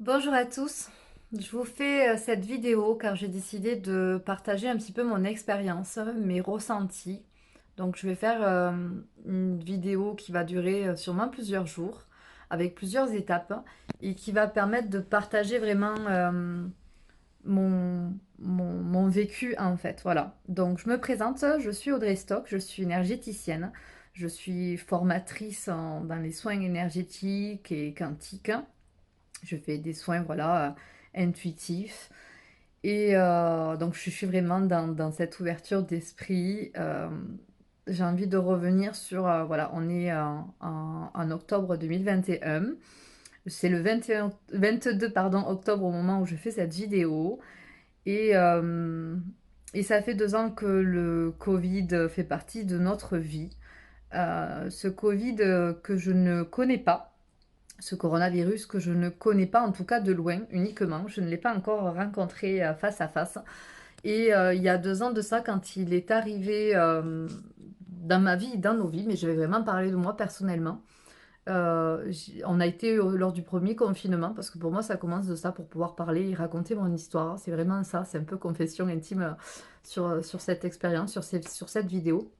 Bonjour à tous, je vous fais cette vidéo car j'ai décidé de partager un petit peu mon expérience, mes ressentis. Donc je vais faire une vidéo qui va durer sûrement plusieurs jours, avec plusieurs étapes, et qui va permettre de partager vraiment mon vécu en fait. Voilà, donc je me présente, je suis Audrey Stock, je suis énergéticienne, je suis formatrice dans les soins énergétiques et quantiques. Je fais des soins, voilà, intuitifs. Et donc, je suis vraiment dans cette ouverture d'esprit. J'ai envie de revenir sur, voilà, on est en octobre 2021. C'est le 21, 22 pardon, octobre au moment où je fais cette vidéo. Et, euh, et ça fait 2 ans que le Covid fait partie de notre vie. Ce Covid que je ne connais pas, ce coronavirus que je ne connais pas, en tout cas de loin uniquement. Je ne l'ai pas encore rencontré face à face. Et il y a 2 ans de ça, quand il est arrivé dans ma vie, dans nos vies, mais je vais vraiment parler de moi personnellement. On a été lors du premier confinement, parce que pour moi ça commence de ça, pour pouvoir parler et raconter mon histoire. C'est vraiment ça, c'est un peu confession intime sur cette expérience, sur cette vidéo.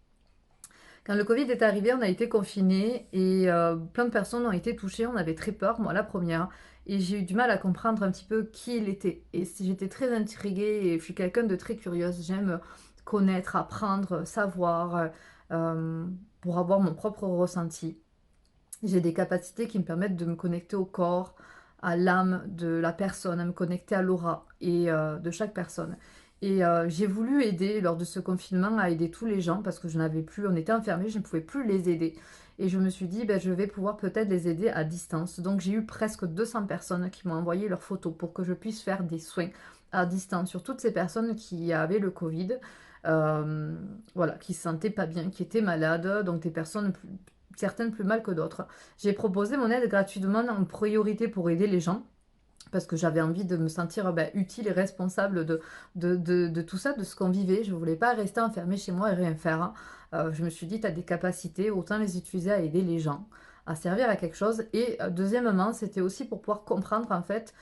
Quand le Covid est arrivé, on a été confinés et plein de personnes ont été touchées. On avait très peur, moi la première. Et j'ai eu du mal à comprendre un petit peu qui il était. Et j'étais très intriguée et je suis quelqu'un de très curieuse. J'aime connaître, apprendre, savoir euh, pour avoir mon propre ressenti. J'ai des capacités qui me permettent de me connecter au corps, à l'âme de la personne, à me connecter à l'aura et de chaque personne. Et j'ai voulu aider lors de ce confinement à aider tous les gens parce que je n'avais plus, on était enfermés, je ne pouvais plus les aider. Et je me suis dit, ben, je vais pouvoir peut-être les aider à distance. Donc j'ai eu presque 200 personnes qui m'ont envoyé leurs photos pour que je puisse faire des soins à distance sur toutes ces personnes qui avaient le Covid, euh, voilà, qui se sentaient pas bien, qui étaient malades, donc des personnes certaines plus mal que d'autres. J'ai proposé mon aide gratuitement en priorité pour aider les gens parce que j'avais envie de me sentir utile et responsable de tout ça, de ce qu'on vivait. Je ne voulais pas rester enfermée chez moi et rien faire, hein. Je me suis dit, tu as des capacités, autant les utiliser à aider les gens, à servir à quelque chose. Et deuxièmement, c'était aussi pour pouvoir comprendre en fait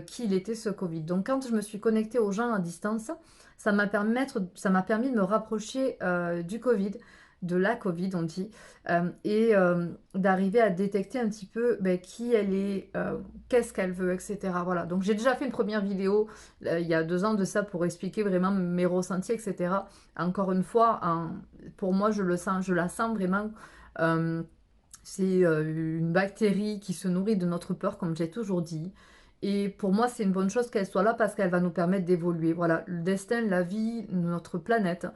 qui il était ce Covid. Donc quand je me suis connectée aux gens à distance, ça m'a permis de me rapprocher du Covid, de la Covid on dit, et d'arriver à détecter un petit peu qui elle est, qu'est-ce qu'elle veut, etc. Voilà. Donc j'ai déjà fait une première vidéo il y a 2 ans de ça pour expliquer vraiment mes ressentis, etc. Encore une fois, pour moi, je le sens, je la sens vraiment. euh, c'est une bactérie qui se nourrit de notre peur, comme j'ai toujours dit. Et pour moi, c'est une bonne chose qu'elle soit là parce qu'elle va nous permettre d'évoluer. Voilà, le destin, la vie, notre planète,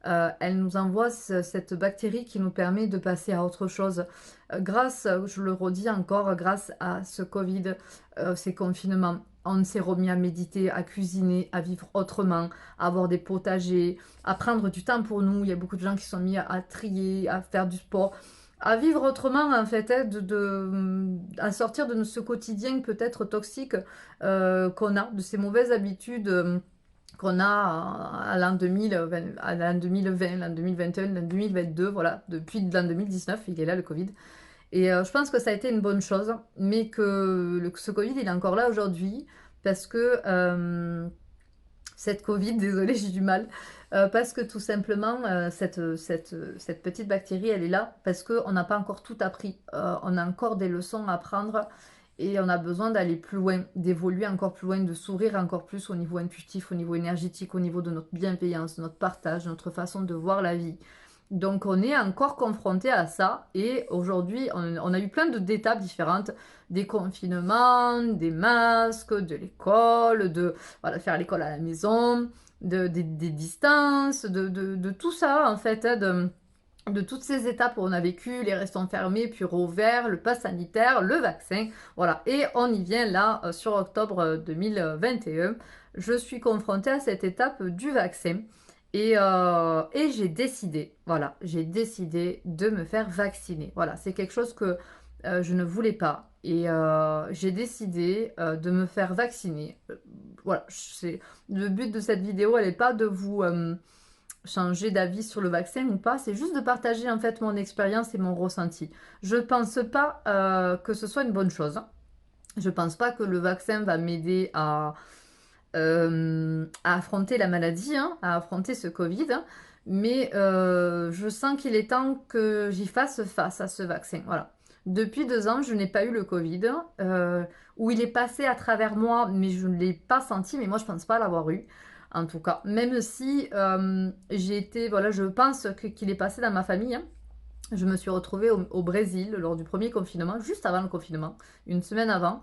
elle nous envoie cette bactérie qui nous permet de passer à autre chose. Grâce, je le redis encore, grâce à ce Covid, ces confinements, on s'est remis à méditer, à cuisiner, à vivre autrement, à avoir des potagers, à prendre du temps pour nous. Il y a beaucoup de gens qui sont mis à trier, à faire du sport, à vivre autrement en fait, hein, à sortir de ce quotidien peut-être toxique qu'on a, de ces mauvaises habitudes qu'on a à l'an 2020, à l'an 2020, l'an 2021, l'an 2022, voilà, depuis l'an 2019, il est là le Covid. Et je pense que ça a été une bonne chose, mais que ce Covid, il est encore là aujourd'hui, parce que cette Covid, désolée, j'ai du mal, parce que tout simplement, cette petite bactérie, elle est là parce qu'on n'a pas encore tout appris. On a encore des leçons à apprendre et on a besoin d'aller plus loin, d'évoluer encore plus loin, de s'ouvrir encore plus au niveau intuitif, au niveau énergétique, au niveau de notre bienveillance, notre partage, notre façon de voir la vie. Donc on est encore confronté à ça et aujourd'hui on a eu plein d'étapes différentes, des confinements, des masques, de l'école, de voilà, faire l'école à la maison, des distances, de tout ça en fait, hein, de toutes ces étapes où on a vécu, les restaurants fermés, puis rouverts, le pass sanitaire, le vaccin, voilà. Et on y vient là, sur octobre 2021, je suis confrontée à cette étape du vaccin. Et j'ai décidé, voilà, j'ai décidé de me faire vacciner. Voilà, c'est quelque chose que je ne voulais pas. Et j'ai décidé de me faire vacciner. Voilà, le but de cette vidéo, elle n'est pas de vous changer d'avis sur le vaccin ou pas, c'est juste de partager en fait mon expérience et mon ressenti. Je pense pas que ce soit une bonne chose, Je pense pas que le vaccin va m'aider à affronter la maladie, hein, à affronter ce Covid, hein, mais je sens qu'il est temps que j'y fasse face à ce vaccin. Voilà. Depuis 2 ans, je n'ai pas eu le Covid, où il est passé à travers moi, mais je ne l'ai pas senti, mais moi je pense pas l'avoir eu. En tout cas, même si j'ai été, voilà, je pense qu'il est passé dans ma famille, hein. Je me suis retrouvée au Brésil lors du premier confinement, juste avant le confinement, une semaine avant,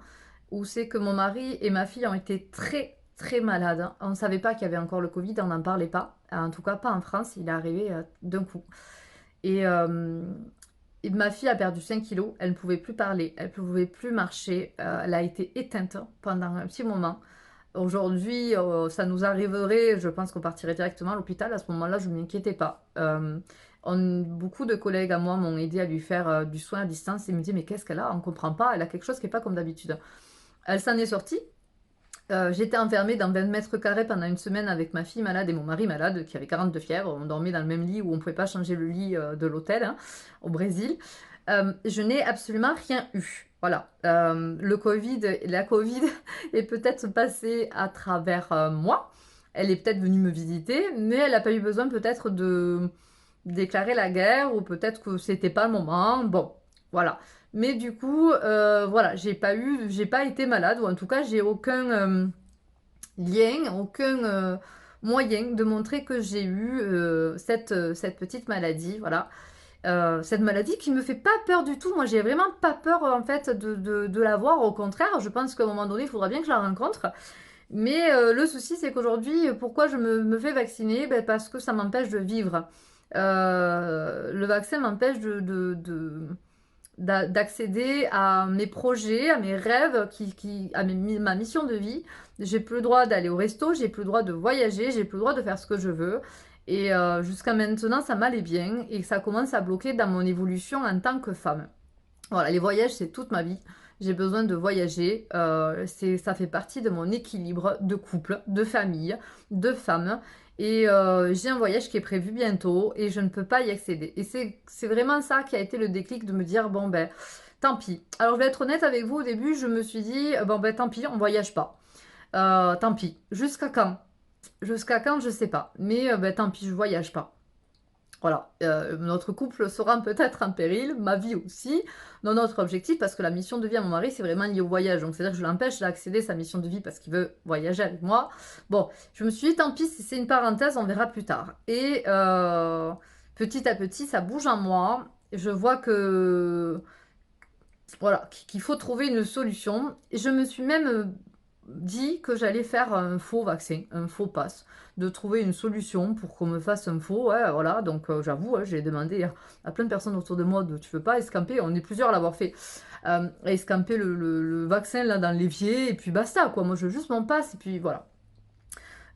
où c'est que mon mari et ma fille ont été très très malades. On ne savait pas qu'il y avait encore le Covid, on n'en parlait pas. En tout cas, pas en France, il est arrivé d'un coup. Et, euh, et ma fille a perdu 5 kilos, elle ne pouvait plus parler, elle ne pouvait plus marcher, elle a été éteinte pendant un petit moment. Aujourd'hui, ça nous arriverait, je pense qu'on partirait directement à l'hôpital. À ce moment-là, je ne m'inquiétais pas. Beaucoup de collègues à moi m'ont aidé à lui faire du soin à distance et me disaient mais qu'est-ce qu'elle a? On ne comprend pas, elle a quelque chose qui n'est pas comme d'habitude. Elle s'en est sortie. J'étais enfermée dans 20 mètres carrés pendant une semaine avec ma fille malade et mon mari malade qui avait 40 de fièvre. On dormait dans le même lit où on ne pouvait pas changer le lit de l'hôtel, hein, au Brésil. Je n'ai absolument rien eu. Voilà. La Covid est peut-être passée à travers moi. Elle est peut-être venue me visiter, mais elle n'a pas eu besoin peut-être de déclarer la guerre ou peut-être que c'était pas le moment. Bon, voilà. Mais du coup, voilà, j'ai pas été malade ou en tout cas, j'ai aucun lien, aucun moyen de montrer que j'ai eu cette petite maladie. Voilà. Cette maladie qui me fait pas peur du tout. Moi, j'ai vraiment pas peur en fait de l'avoir. Au contraire, je pense qu'à un moment donné, il faudra bien que je la rencontre. Mais le souci, c'est qu'aujourd'hui, pourquoi je me fais vacciner? Ben, parce que ça m'empêche de vivre. Le vaccin m'empêche d'accéder à mes projets, à mes rêves, ma mission de vie. J'ai plus le droit d'aller au resto, j'ai plus le droit de voyager, j'ai plus le droit de faire ce que je veux. Et jusqu'à maintenant, ça m'allait bien et ça commence à bloquer dans mon évolution en tant que femme. Voilà, les voyages, c'est toute ma vie. J'ai besoin de voyager. Ça fait partie de mon équilibre de couple, de famille, de femme. Et j'ai un voyage qui est prévu bientôt et je ne peux pas y accéder. Et c'est vraiment ça qui a été le déclic de me dire, bon ben, tant pis. Alors je vais être honnête avec vous, au début, je me suis dit, bon ben tant pis, on voyage pas. Tant pis. Jusqu'à quand? Jusqu'à quand, je sais pas. Mais ben, tant pis, je voyage pas. Voilà, notre couple sera peut-être en péril, ma vie aussi, dans notre objectif, parce que la mission de vie à mon mari, c'est vraiment lié au voyage. Donc, c'est-à-dire que je l'empêche d'accéder à sa mission de vie parce qu'il veut voyager avec moi. Bon, je me suis dit, tant pis, si c'est une parenthèse, on verra plus tard. Et petit à petit, ça bouge en moi. Je vois que, voilà, qu'il faut trouver une solution. Et je me suis même dit que j'allais faire un faux vaccin, un faux pass, de trouver une solution pour qu'on me fasse un faux. Ouais, voilà, donc j'avoue, hein, j'ai demandé à plein de personnes autour de moi de tu veux pas escamper, on est plusieurs à l'avoir fait, escamper le vaccin là dans l'évier et puis basta quoi. Moi je veux juste mon pass et puis voilà.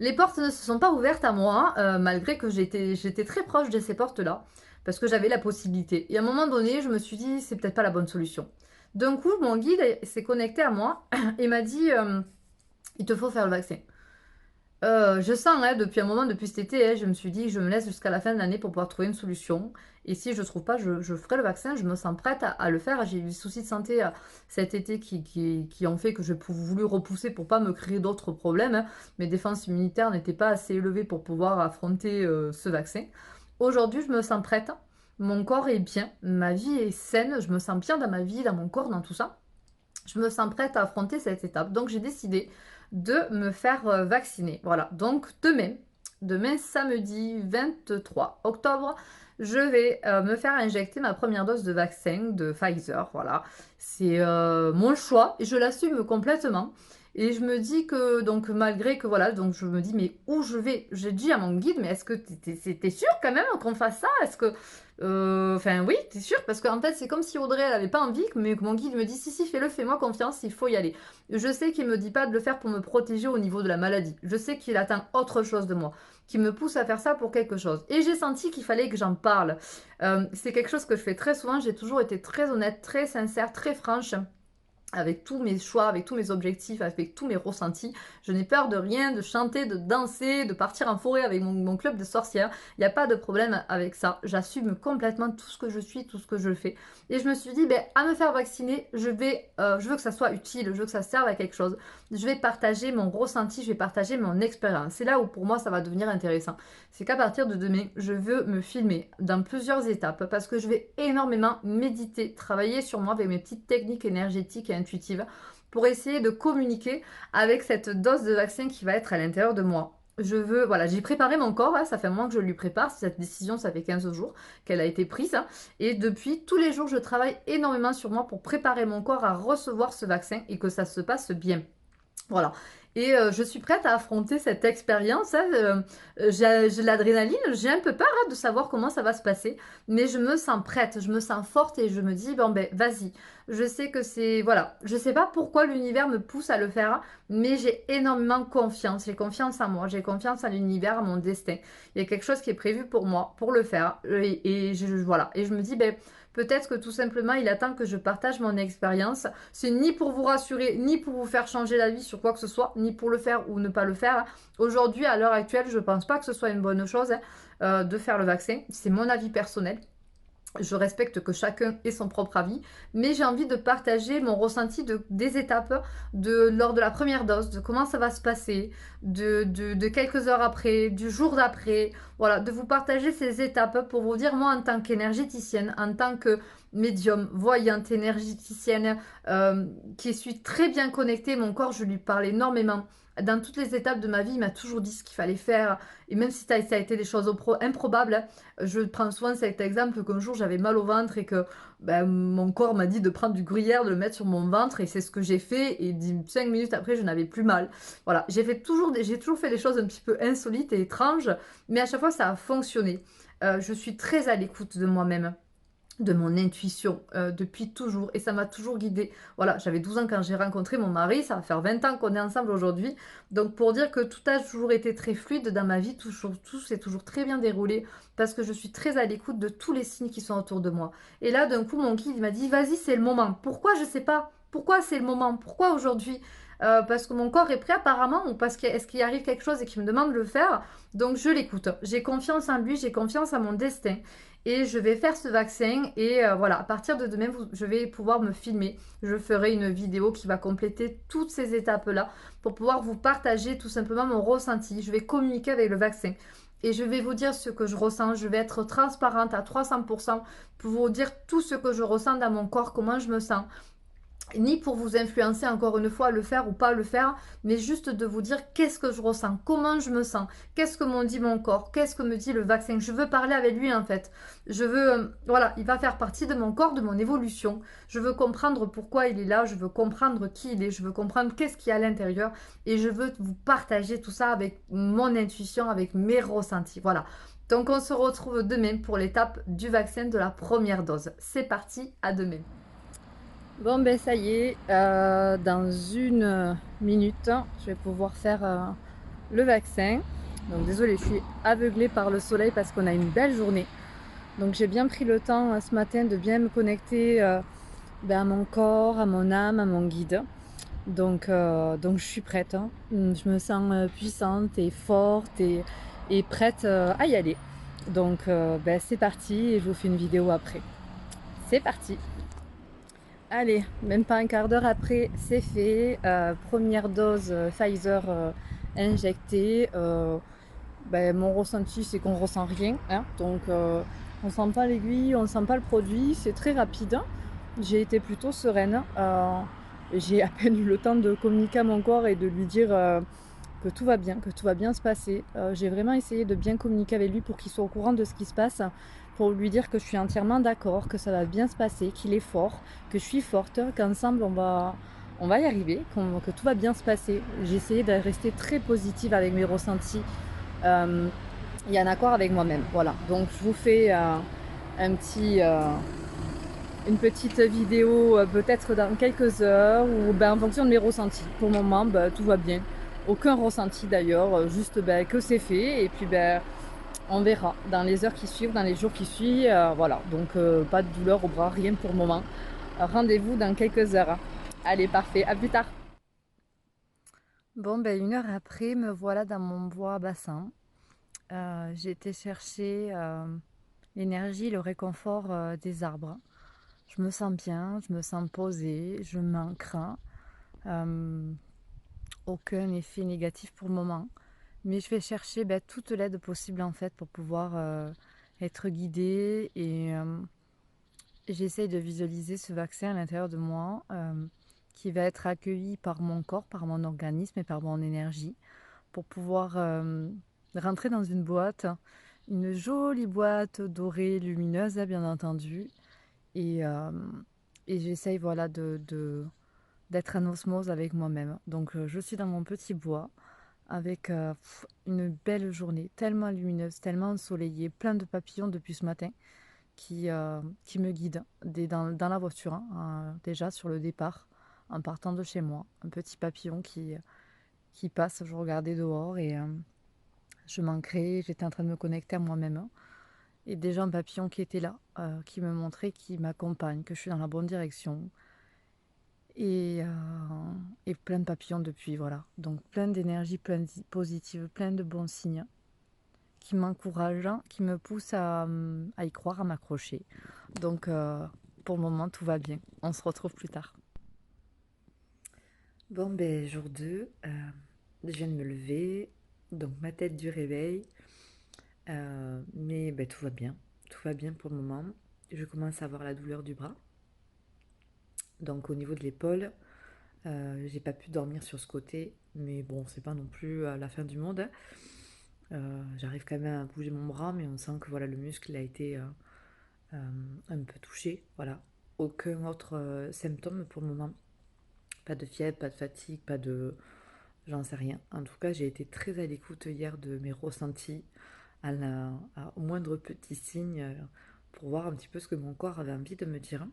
Les portes ne se sont pas ouvertes à moi, malgré que j'étais très proche de ces portes-là, parce que j'avais la possibilité. Et à un moment donné, je me suis dit, c'est peut-être pas la bonne solution. D'un coup, mon guide s'est connecté à moi et m'a dit, il te faut faire le vaccin. Je sens, hein, depuis un moment, depuis cet été, hein, je me suis dit, je me laisse jusqu'à la fin de l'année pour pouvoir trouver une solution. Et si je ne trouve pas, je ferai le vaccin. Je me sens prête à le faire. J'ai eu des soucis de santé cet été qui ont fait que j'ai voulu repousser pour pas me créer d'autres problèmes, hein. Mes défenses immunitaires n'étaient pas assez élevées pour pouvoir affronter ce vaccin. Aujourd'hui, je me sens prête. Mon corps est bien. Ma vie est saine. Je me sens bien dans ma vie, dans mon corps, dans tout ça. Je me sens prête à affronter cette étape. Donc j'ai décidé de me faire vacciner. Voilà, donc demain samedi 23 octobre, je vais me faire injecter ma première dose de vaccin de Pfizer. Voilà, c'est mon choix et je l'assume complètement. Et je me dis que, donc malgré que voilà, donc je me dis mais où je vais? J'ai dit à mon guide, mais est-ce que t'es sûr quand même qu'on fasse ça? Est-ce que enfin oui, t'es sûr? Parce qu'en fait, c'est comme si Audrey, elle avait pas envie, mais que mon guide me dit, si, si, fais-le, fais-moi confiance, il faut y aller. Je sais qu'il me dit pas de le faire pour me protéger au niveau de la maladie. Je sais qu'il attend autre chose de moi, qui me pousse à faire ça pour quelque chose. Et j'ai senti qu'il fallait que j'en parle. C'est quelque chose que je fais très souvent, j'ai toujours été très honnête, très sincère, très franche. avec tous mes choix, avec tous mes objectifs, avec tous mes ressentis. Je n'ai peur de rien, de chanter, de danser, de partir en forêt avec mon club de sorcières. Il n'y a pas de problème avec ça. J'assume complètement tout ce que je suis, tout ce que je fais. Et je me suis dit, ben, à me faire vacciner, je veux que ça soit utile, je veux que ça serve à quelque chose. Je vais partager mon ressenti, je vais partager mon expérience. C'est là où pour moi ça va devenir intéressant. C'est qu'à partir de demain, je veux me filmer dans plusieurs étapes parce que je vais énormément méditer, travailler sur moi avec mes petites techniques énergétiques et intuitive pour essayer de communiquer avec cette dose de vaccin qui va être à l'intérieur de moi. Voilà, j'ai préparé mon corps, hein, ça fait un moment que je lui prépare, cette décision, ça fait 15 jours qu'elle a été prise, hein, et depuis, tous les jours, je travaille énormément sur moi pour préparer mon corps à recevoir ce vaccin et que ça se passe bien. Voilà. Et je suis prête à affronter cette expérience, hein. J'ai de l'adrénaline, j'ai un peu peur hein, de savoir comment ça va se passer, mais je me sens prête, je me sens forte et je me dis, bon ben vas-y. Je sais que c'est, voilà, je sais pas pourquoi l'univers me pousse à le faire, mais j'ai énormément confiance, j'ai confiance en moi, j'ai confiance en l'univers, à mon destin. Il y a quelque chose qui est prévu pour moi, pour le faire, voilà. Et je me dis, ben peut-être que tout simplement, il attend que je partage mon expérience. C'est ni pour vous rassurer, ni pour vous faire changer la vie sur quoi que ce soit, ni pour le faire ou ne pas le faire. Aujourd'hui, à l'heure actuelle, je ne pense pas que ce soit une bonne chose de faire le vaccin. C'est mon avis personnel. Je respecte que chacun ait son propre avis, mais j'ai envie de partager mon ressenti des étapes lors de la première dose, de comment ça va se passer, de quelques heures après, du jour d'après, voilà, de vous partager ces étapes pour vous dire, moi en tant qu'énergéticienne, en tant que médium, voyante, énergéticienne, qui suis très bien connectée, mon corps, je lui parle énormément. Dans toutes les étapes de ma vie, il m'a toujours dit ce qu'il fallait faire, et même si ça a été des choses improbables, je prends souvent cet exemple qu'un jour j'avais mal au ventre et que ben, mon corps m'a dit de prendre du gruyère, de le mettre sur mon ventre et c'est ce que j'ai fait et 5 minutes après je n'avais plus mal. Voilà, j'ai toujours fait des choses un petit peu insolites et étranges, mais à chaque fois ça a fonctionné. Je suis très à l'écoute de moi-même, de mon intuition depuis toujours et ça m'a toujours guidée. Voilà, j'avais 12 ans quand j'ai rencontré mon mari, ça va faire 20 ans qu'on est ensemble aujourd'hui. Donc pour dire que tout a toujours été très fluide dans ma vie, tout s'est toujours très bien déroulé parce que je suis très à l'écoute de tous les signes qui sont autour de moi. Et là d'un coup mon guide il m'a dit vas-y c'est le moment. Pourquoi je sais pas. Pourquoi c'est le moment? Pourquoi aujourd'hui? Parce que mon corps est prêt apparemment ou parce qu'il arrive quelque chose et qu'il me demande de le faire. Donc je l'écoute. J'ai confiance en lui, j'ai confiance en mon destin et je vais faire ce vaccin et voilà, à partir de demain, je vais pouvoir me filmer. Je ferai une vidéo qui va compléter toutes ces étapes-là pour pouvoir vous partager tout simplement mon ressenti. Je vais communiquer avec le vaccin et je vais vous dire ce que je ressens. Je vais être transparente à 300% pour vous dire tout ce que je ressens dans mon corps, comment je me sens, ni pour vous influencer encore une fois à le faire ou pas le faire, mais juste de vous dire qu'est-ce que je ressens, comment je me sens, qu'est-ce que m'en dit mon corps, qu'est-ce que me dit le vaccin. Je veux parler avec lui en fait. Je veux, voilà, il va faire partie de mon corps, de mon évolution. Je veux comprendre pourquoi il est là, je veux comprendre qui il est, je veux comprendre qu'est-ce qu'il y a à l'intérieur et je veux vous partager tout ça avec mon intuition, avec mes ressentis. Voilà. Donc on se retrouve demain pour l'étape du vaccin de la première dose. C'est parti, à demain. Bon ben ça y est, dans une minute, je vais pouvoir faire le vaccin. Donc désolée, je suis aveuglée par le soleil parce qu'on a une belle journée. Donc j'ai bien pris le temps ce matin de bien me connecter à mon corps, à mon âme, à mon guide. Donc je suis prête, hein. Je me sens puissante et forte et prête à y aller. Donc c'est parti et je vous fais une vidéo après. C'est parti! Allez, même pas un quart d'heure après, c'est fait. Première dose Pfizer injectée. Mon ressenti, c'est qu'on ressent rien, hein. Donc, on sent pas l'aiguille, on sent pas le produit. C'est très rapide. J'ai été plutôt sereine. J'ai à peine eu le temps de communiquer à mon corps et de lui dire que tout va bien se passer. J'ai vraiment essayé de bien communiquer avec lui pour qu'il soit au courant de ce qui se passe, pour lui dire que je suis entièrement d'accord, que ça va bien se passer, qu'il est fort, que je suis forte, qu'ensemble on va y arriver, que tout va bien se passer. J'ai essayé de rester très positive avec mes ressentis et en accord avec moi-même. Voilà, donc je vous fais une petite vidéo peut-être dans quelques heures ou en fonction de mes ressentis. Pour le moment, tout va bien. Aucun ressenti d'ailleurs, juste que c'est fait et puis on verra dans les heures qui suivent, dans les jours qui suivent. Voilà, donc pas de douleur au bras, rien pour le moment. Rendez-vous dans quelques heures. Allez, parfait, à plus tard. Bon, ben 1 heure après, me voilà dans mon bois bassin. J'ai été chercher l'énergie, le réconfort des arbres. Je me sens bien, je me sens posée, je m'ancre. Euh, Aucun effet négatif pour le moment. Mais je vais chercher toute l'aide possible en fait pour pouvoir être guidée et j'essaye de visualiser ce vaccin à l'intérieur de moi qui va être accueilli par mon corps, par mon organisme et par mon énergie pour pouvoir rentrer dans une jolie boîte dorée, lumineuse bien entendu. Et, euh, et j'essaye voilà, d'être en osmose avec moi-même. Donc je suis dans mon petit bois avec une belle journée, tellement lumineuse, tellement ensoleillée, plein de papillons depuis ce matin qui me guident dans la voiture, hein, déjà sur le départ, en partant de chez moi. Un petit papillon qui passe, je regardais dehors et je m'ancrais, j'étais en train de me connecter à moi-même, hein. Et déjà un papillon qui était là, qui me montrait, qui m'accompagne, que je suis dans la bonne direction. Et, euh, et plein de papillons depuis, voilà. Donc plein d'énergie, plein de positive, plein de bons signes qui m'encouragent, hein, qui me poussent à y croire, à m'accrocher. Donc pour le moment, tout va bien. On se retrouve plus tard. Bon, ben jour 2, je viens de me lever, donc ma tête du réveil, mais ben, tout va bien. Tout va bien pour le moment. Je commence à avoir la douleur du bras. Donc au niveau de l'épaule, j'ai pas pu dormir sur ce côté, mais bon, c'est pas non plus la fin du monde, hein. J'arrive quand même à bouger mon bras, mais on sent que voilà, le muscle a été un peu touché. Voilà. Aucun autre symptôme pour le moment. Pas de fièvre, pas de fatigue, pas de... J'en sais rien. En tout cas, j'ai été très à l'écoute hier de mes ressentis, au moindre petit signe, pour voir un petit peu ce que mon corps avait envie de me dire.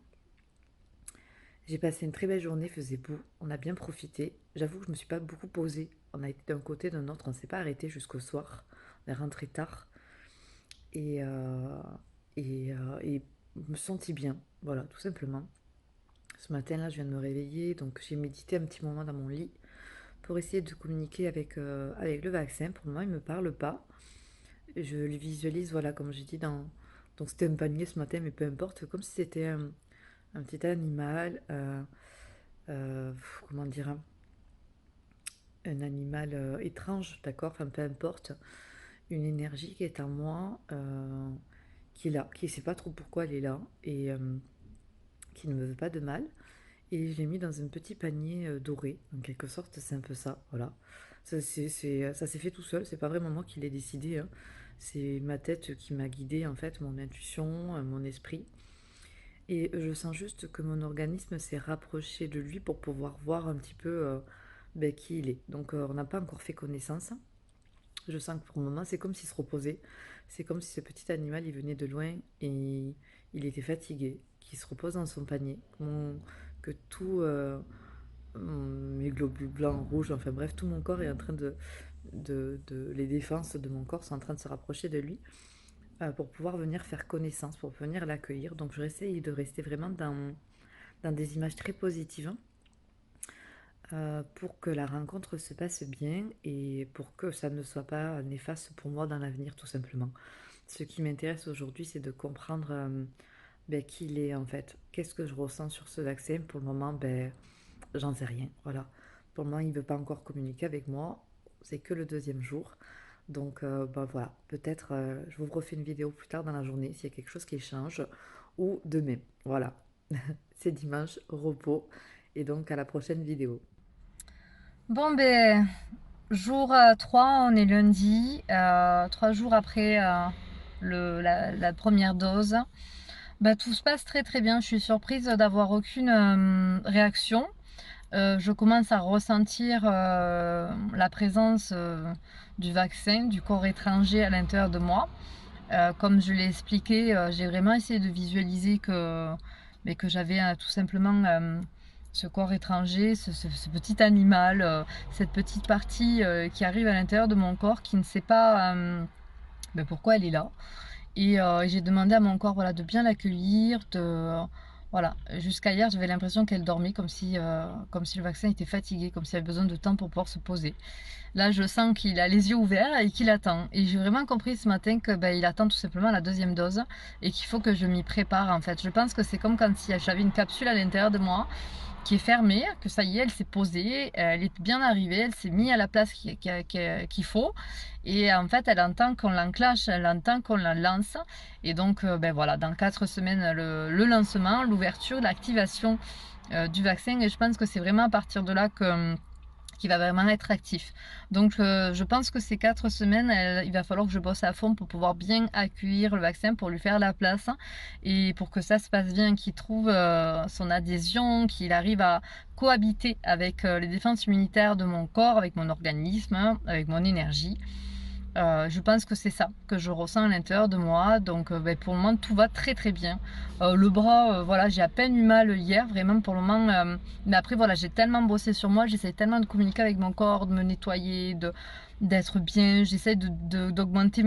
J'ai passé une très belle journée, il faisait beau, on a bien profité. J'avoue que je me suis pas beaucoup posée. On a été d'un côté, d'un autre, on s'est pas arrêté jusqu'au soir. On est rentré tard et, euh, et je me sentis bien, voilà, tout simplement. Ce matin-là, je viens de me réveiller, donc j'ai médité un petit moment dans mon lit pour essayer de communiquer avec le vaccin. Pour le moment, il ne me parle pas. Je le visualise, voilà, comme j'ai dit dans... Donc c'était un panier ce matin, mais peu importe, comme si c'était un petit animal, comment dire, un animal étrange, d'accord, enfin peu importe, une énergie qui est en moi, qui est là, qui ne sait pas trop pourquoi elle est là, et qui ne me veut pas de mal. Et je l'ai mis dans un petit panier doré, en quelque sorte, c'est un peu ça, voilà. Ça s'est fait tout seul, c'est pas vraiment moi qui l'ai décidé, hein. C'est ma tête qui m'a guidé, en fait, mon intuition, mon esprit. Et je sens juste que mon organisme s'est rapproché de lui pour pouvoir voir un petit peu qui il est. Donc on n'a pas encore fait connaissance. Je sens que pour le moment, c'est comme s'il se reposait. C'est comme si ce petit animal, il venait de loin et il était fatigué, qu'il se repose dans son panier. Que tout mes globules blancs, rouges, enfin bref, tout mon corps est en train les défenses de mon corps sont en train de se rapprocher de lui pour pouvoir venir faire connaissance, pour venir l'accueillir. Donc je essaye de rester vraiment dans des images très positives pour que la rencontre se passe bien et pour que ça ne soit pas néfaste pour moi dans l'avenir tout simplement. Ce qui m'intéresse aujourd'hui, c'est de comprendre qui il est en fait. Qu'est-ce que je ressens sur ce vaccin? Pour le moment, j'en sais rien. Voilà. Pour le moment, il ne veut pas encore communiquer avec moi. C'est que le deuxième jour. Donc voilà, peut-être je vous refais une vidéo plus tard dans la journée s'il y a quelque chose qui change ou demain. Voilà, c'est dimanche, repos et donc à la prochaine vidéo. Bon, ben, jour 3, on est lundi, 3 jours après la première dose. Bah, tout se passe très très bien. Je suis surprise d'avoir aucune réaction. Je commence à ressentir la présence du vaccin, du corps étranger à l'intérieur de moi. Comme je l'ai expliqué, j'ai vraiment essayé de visualiser que j'avais tout simplement ce corps étranger, ce petit animal, cette petite partie qui arrive à l'intérieur de mon corps qui ne sait pas pourquoi elle est là. Et j'ai demandé à mon corps voilà, de bien l'accueillir, Voilà, jusqu'à hier, j'avais l'impression qu'elle dormait comme si le vaccin était fatigué, comme s'il avait besoin de temps pour pouvoir se poser. Là, je sens qu'il a les yeux ouverts et qu'il attend. Et j'ai vraiment compris ce matin que il attend tout simplement la deuxième dose et qu'il faut que je m'y prépare en fait. Je pense que c'est comme quand si j'avais une capsule à l'intérieur de moi qui est fermée, que ça y est, elle s'est posée, elle est bien arrivée, elle s'est mise à la place qu'il faut. Et en fait, elle entend qu'on l'enclenche, elle entend qu'on la lance. Et donc, voilà, dans 4 semaines, le lancement, l'ouverture, l'activation du vaccin. Et je pense que c'est vraiment à partir de là que qui va vraiment être actif. Donc je pense que ces 4 semaines, il va falloir que je bosse à fond pour pouvoir bien accueillir le vaccin, pour lui faire la place et pour que ça se passe bien, qu'il trouve son adhésion, qu'il arrive à cohabiter avec les défenses immunitaires de mon corps, avec mon organisme, avec mon énergie. Je pense que c'est ça que je ressens à l'intérieur de moi. Donc pour le moment, tout va très très bien. Le bras, voilà, j'ai à peine eu mal hier, vraiment pour le moment. Mais après, voilà, j'ai tellement bossé sur moi, j'essaie tellement de communiquer avec mon corps, de me nettoyer, d'être bien. J'essaie d'augmenter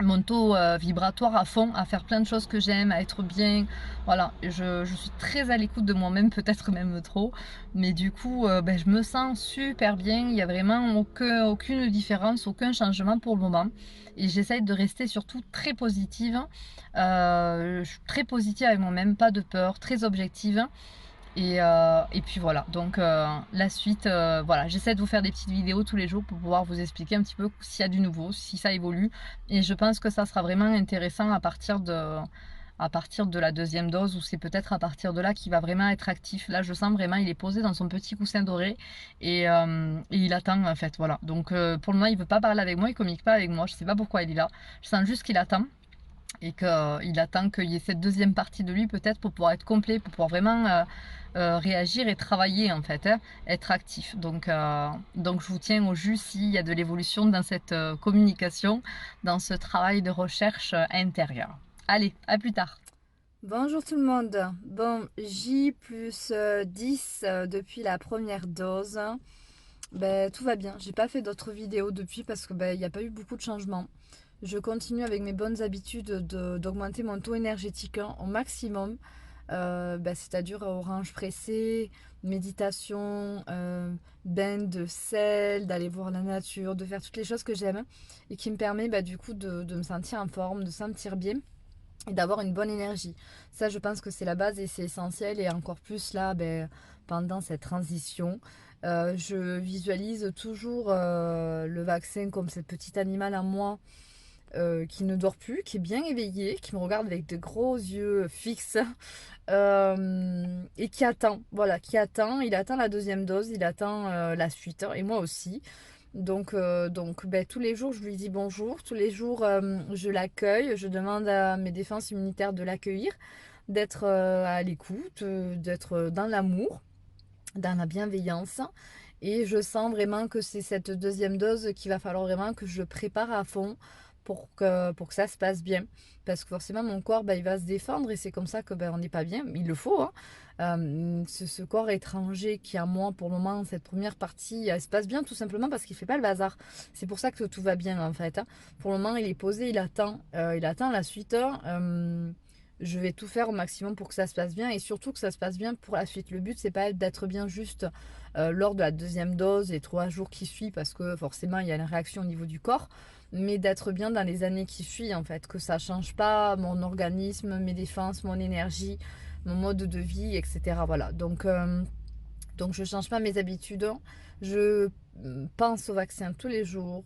mon taux vibratoire à fond, à faire plein de choses que j'aime, à être bien. Voilà, je suis très à l'écoute de moi-même, peut-être même trop. Mais du coup, je me sens super bien. Il n'y a vraiment aucune différence, aucun changement pour le moment. Et j'essaye de rester surtout très positive. Je suis très positive avec moi-même, pas de peur, très objective. Et puis voilà, donc la suite, voilà, j'essaie de vous faire des petites vidéos tous les jours pour pouvoir vous expliquer un petit peu s'il y a du nouveau, si ça évolue. Et je pense que ça sera vraiment intéressant à partir de la deuxième dose, ou c'est peut-être à partir de là qu'il va vraiment être actif. Là, je sens vraiment, il est posé dans son petit coussin doré et il attend en fait, voilà. Donc pour le moment, il veut pas parler avec moi, il communique pas avec moi, je sais pas pourquoi il est là. Je sens juste qu'il attend et qu'il attend qu'il y ait cette deuxième partie de lui peut-être pour pouvoir être complet, pour pouvoir vraiment réagir et travailler en fait, hein, être actif. Donc je vous tiens au jus s'il y a de l'évolution dans cette communication, dans ce travail de recherche intérieure. Allez, à plus tard. Bonjour tout le monde. Bon, J plus 10 depuis la première dose. Tout va bien. J'ai pas fait d'autres vidéos depuis parce que il n'y a pas eu beaucoup de changements. Je continue avec mes bonnes habitudes d'augmenter mon taux énergétique au maximum. C'est-à-dire orange pressé, méditation, bain de sel, d'aller voir la nature, de faire toutes les choses que j'aime et qui me permet du coup de me sentir en forme, de sentir bien et d'avoir une bonne énergie. Ça, je pense que c'est la base et c'est essentiel. Et encore plus là, pendant cette transition, je visualise toujours le vaccin comme cette petite animal en moi qui ne dort plus, qui est bien éveillé, qui me regarde avec de gros yeux fixes et qui attend. Voilà, qui attend. Il attend la deuxième dose, il attend la suite, hein, et moi aussi. Donc, tous les jours, je lui dis bonjour. Tous les jours, je l'accueille. Je demande à mes défenses immunitaires de l'accueillir, d'être à l'écoute, d'être dans l'amour, dans la bienveillance. Et je sens vraiment que c'est cette deuxième dose qu'il va falloir vraiment que je prépare à fond pour que ça se passe bien. Parce que forcément, mon corps, il va se défendre et c'est comme ça que on n'est pas bien. Il le faut, hein. Ce corps étranger qui a moi pour le moment, cette première partie, elle se passe bien tout simplement parce qu'il fait pas le bazar. C'est pour ça que tout va bien en fait, hein. Pour le moment, il est posé, il attend la suite, hein. Je vais tout faire au maximum pour que ça se passe bien et surtout que ça se passe bien pour la suite. Le but, c'est pas d'être bien juste lors de la deuxième dose et 3 jours qui suivent parce que forcément il y a une réaction au niveau du corps, mais d'être bien dans les années qui suivent en fait, que ça change pas mon organisme, mes défenses, mon énergie, mon mode de vie, etc. Voilà. Donc je change pas mes habitudes. Je pense au vaccin tous les jours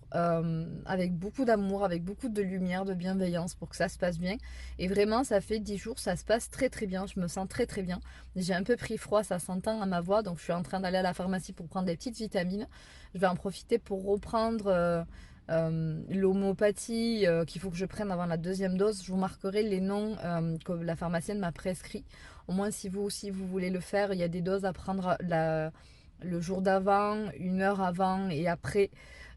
avec beaucoup d'amour, avec beaucoup de lumière, de bienveillance pour que ça se passe bien. Et vraiment, ça fait 10 jours, ça se passe très très bien. Je me sens très très bien. J'ai un peu pris froid, ça s'entend à ma voix. Donc je suis en train d'aller à la pharmacie pour prendre des petites vitamines. Je vais en profiter pour reprendre l'homéopathie qu'il faut que je prenne avant la deuxième dose. Je vous marquerai les noms que la pharmacienne m'a prescrits. Au moins, si vous aussi vous voulez le faire, il y a des doses à prendre le jour d'avant, 1 heure avant et après.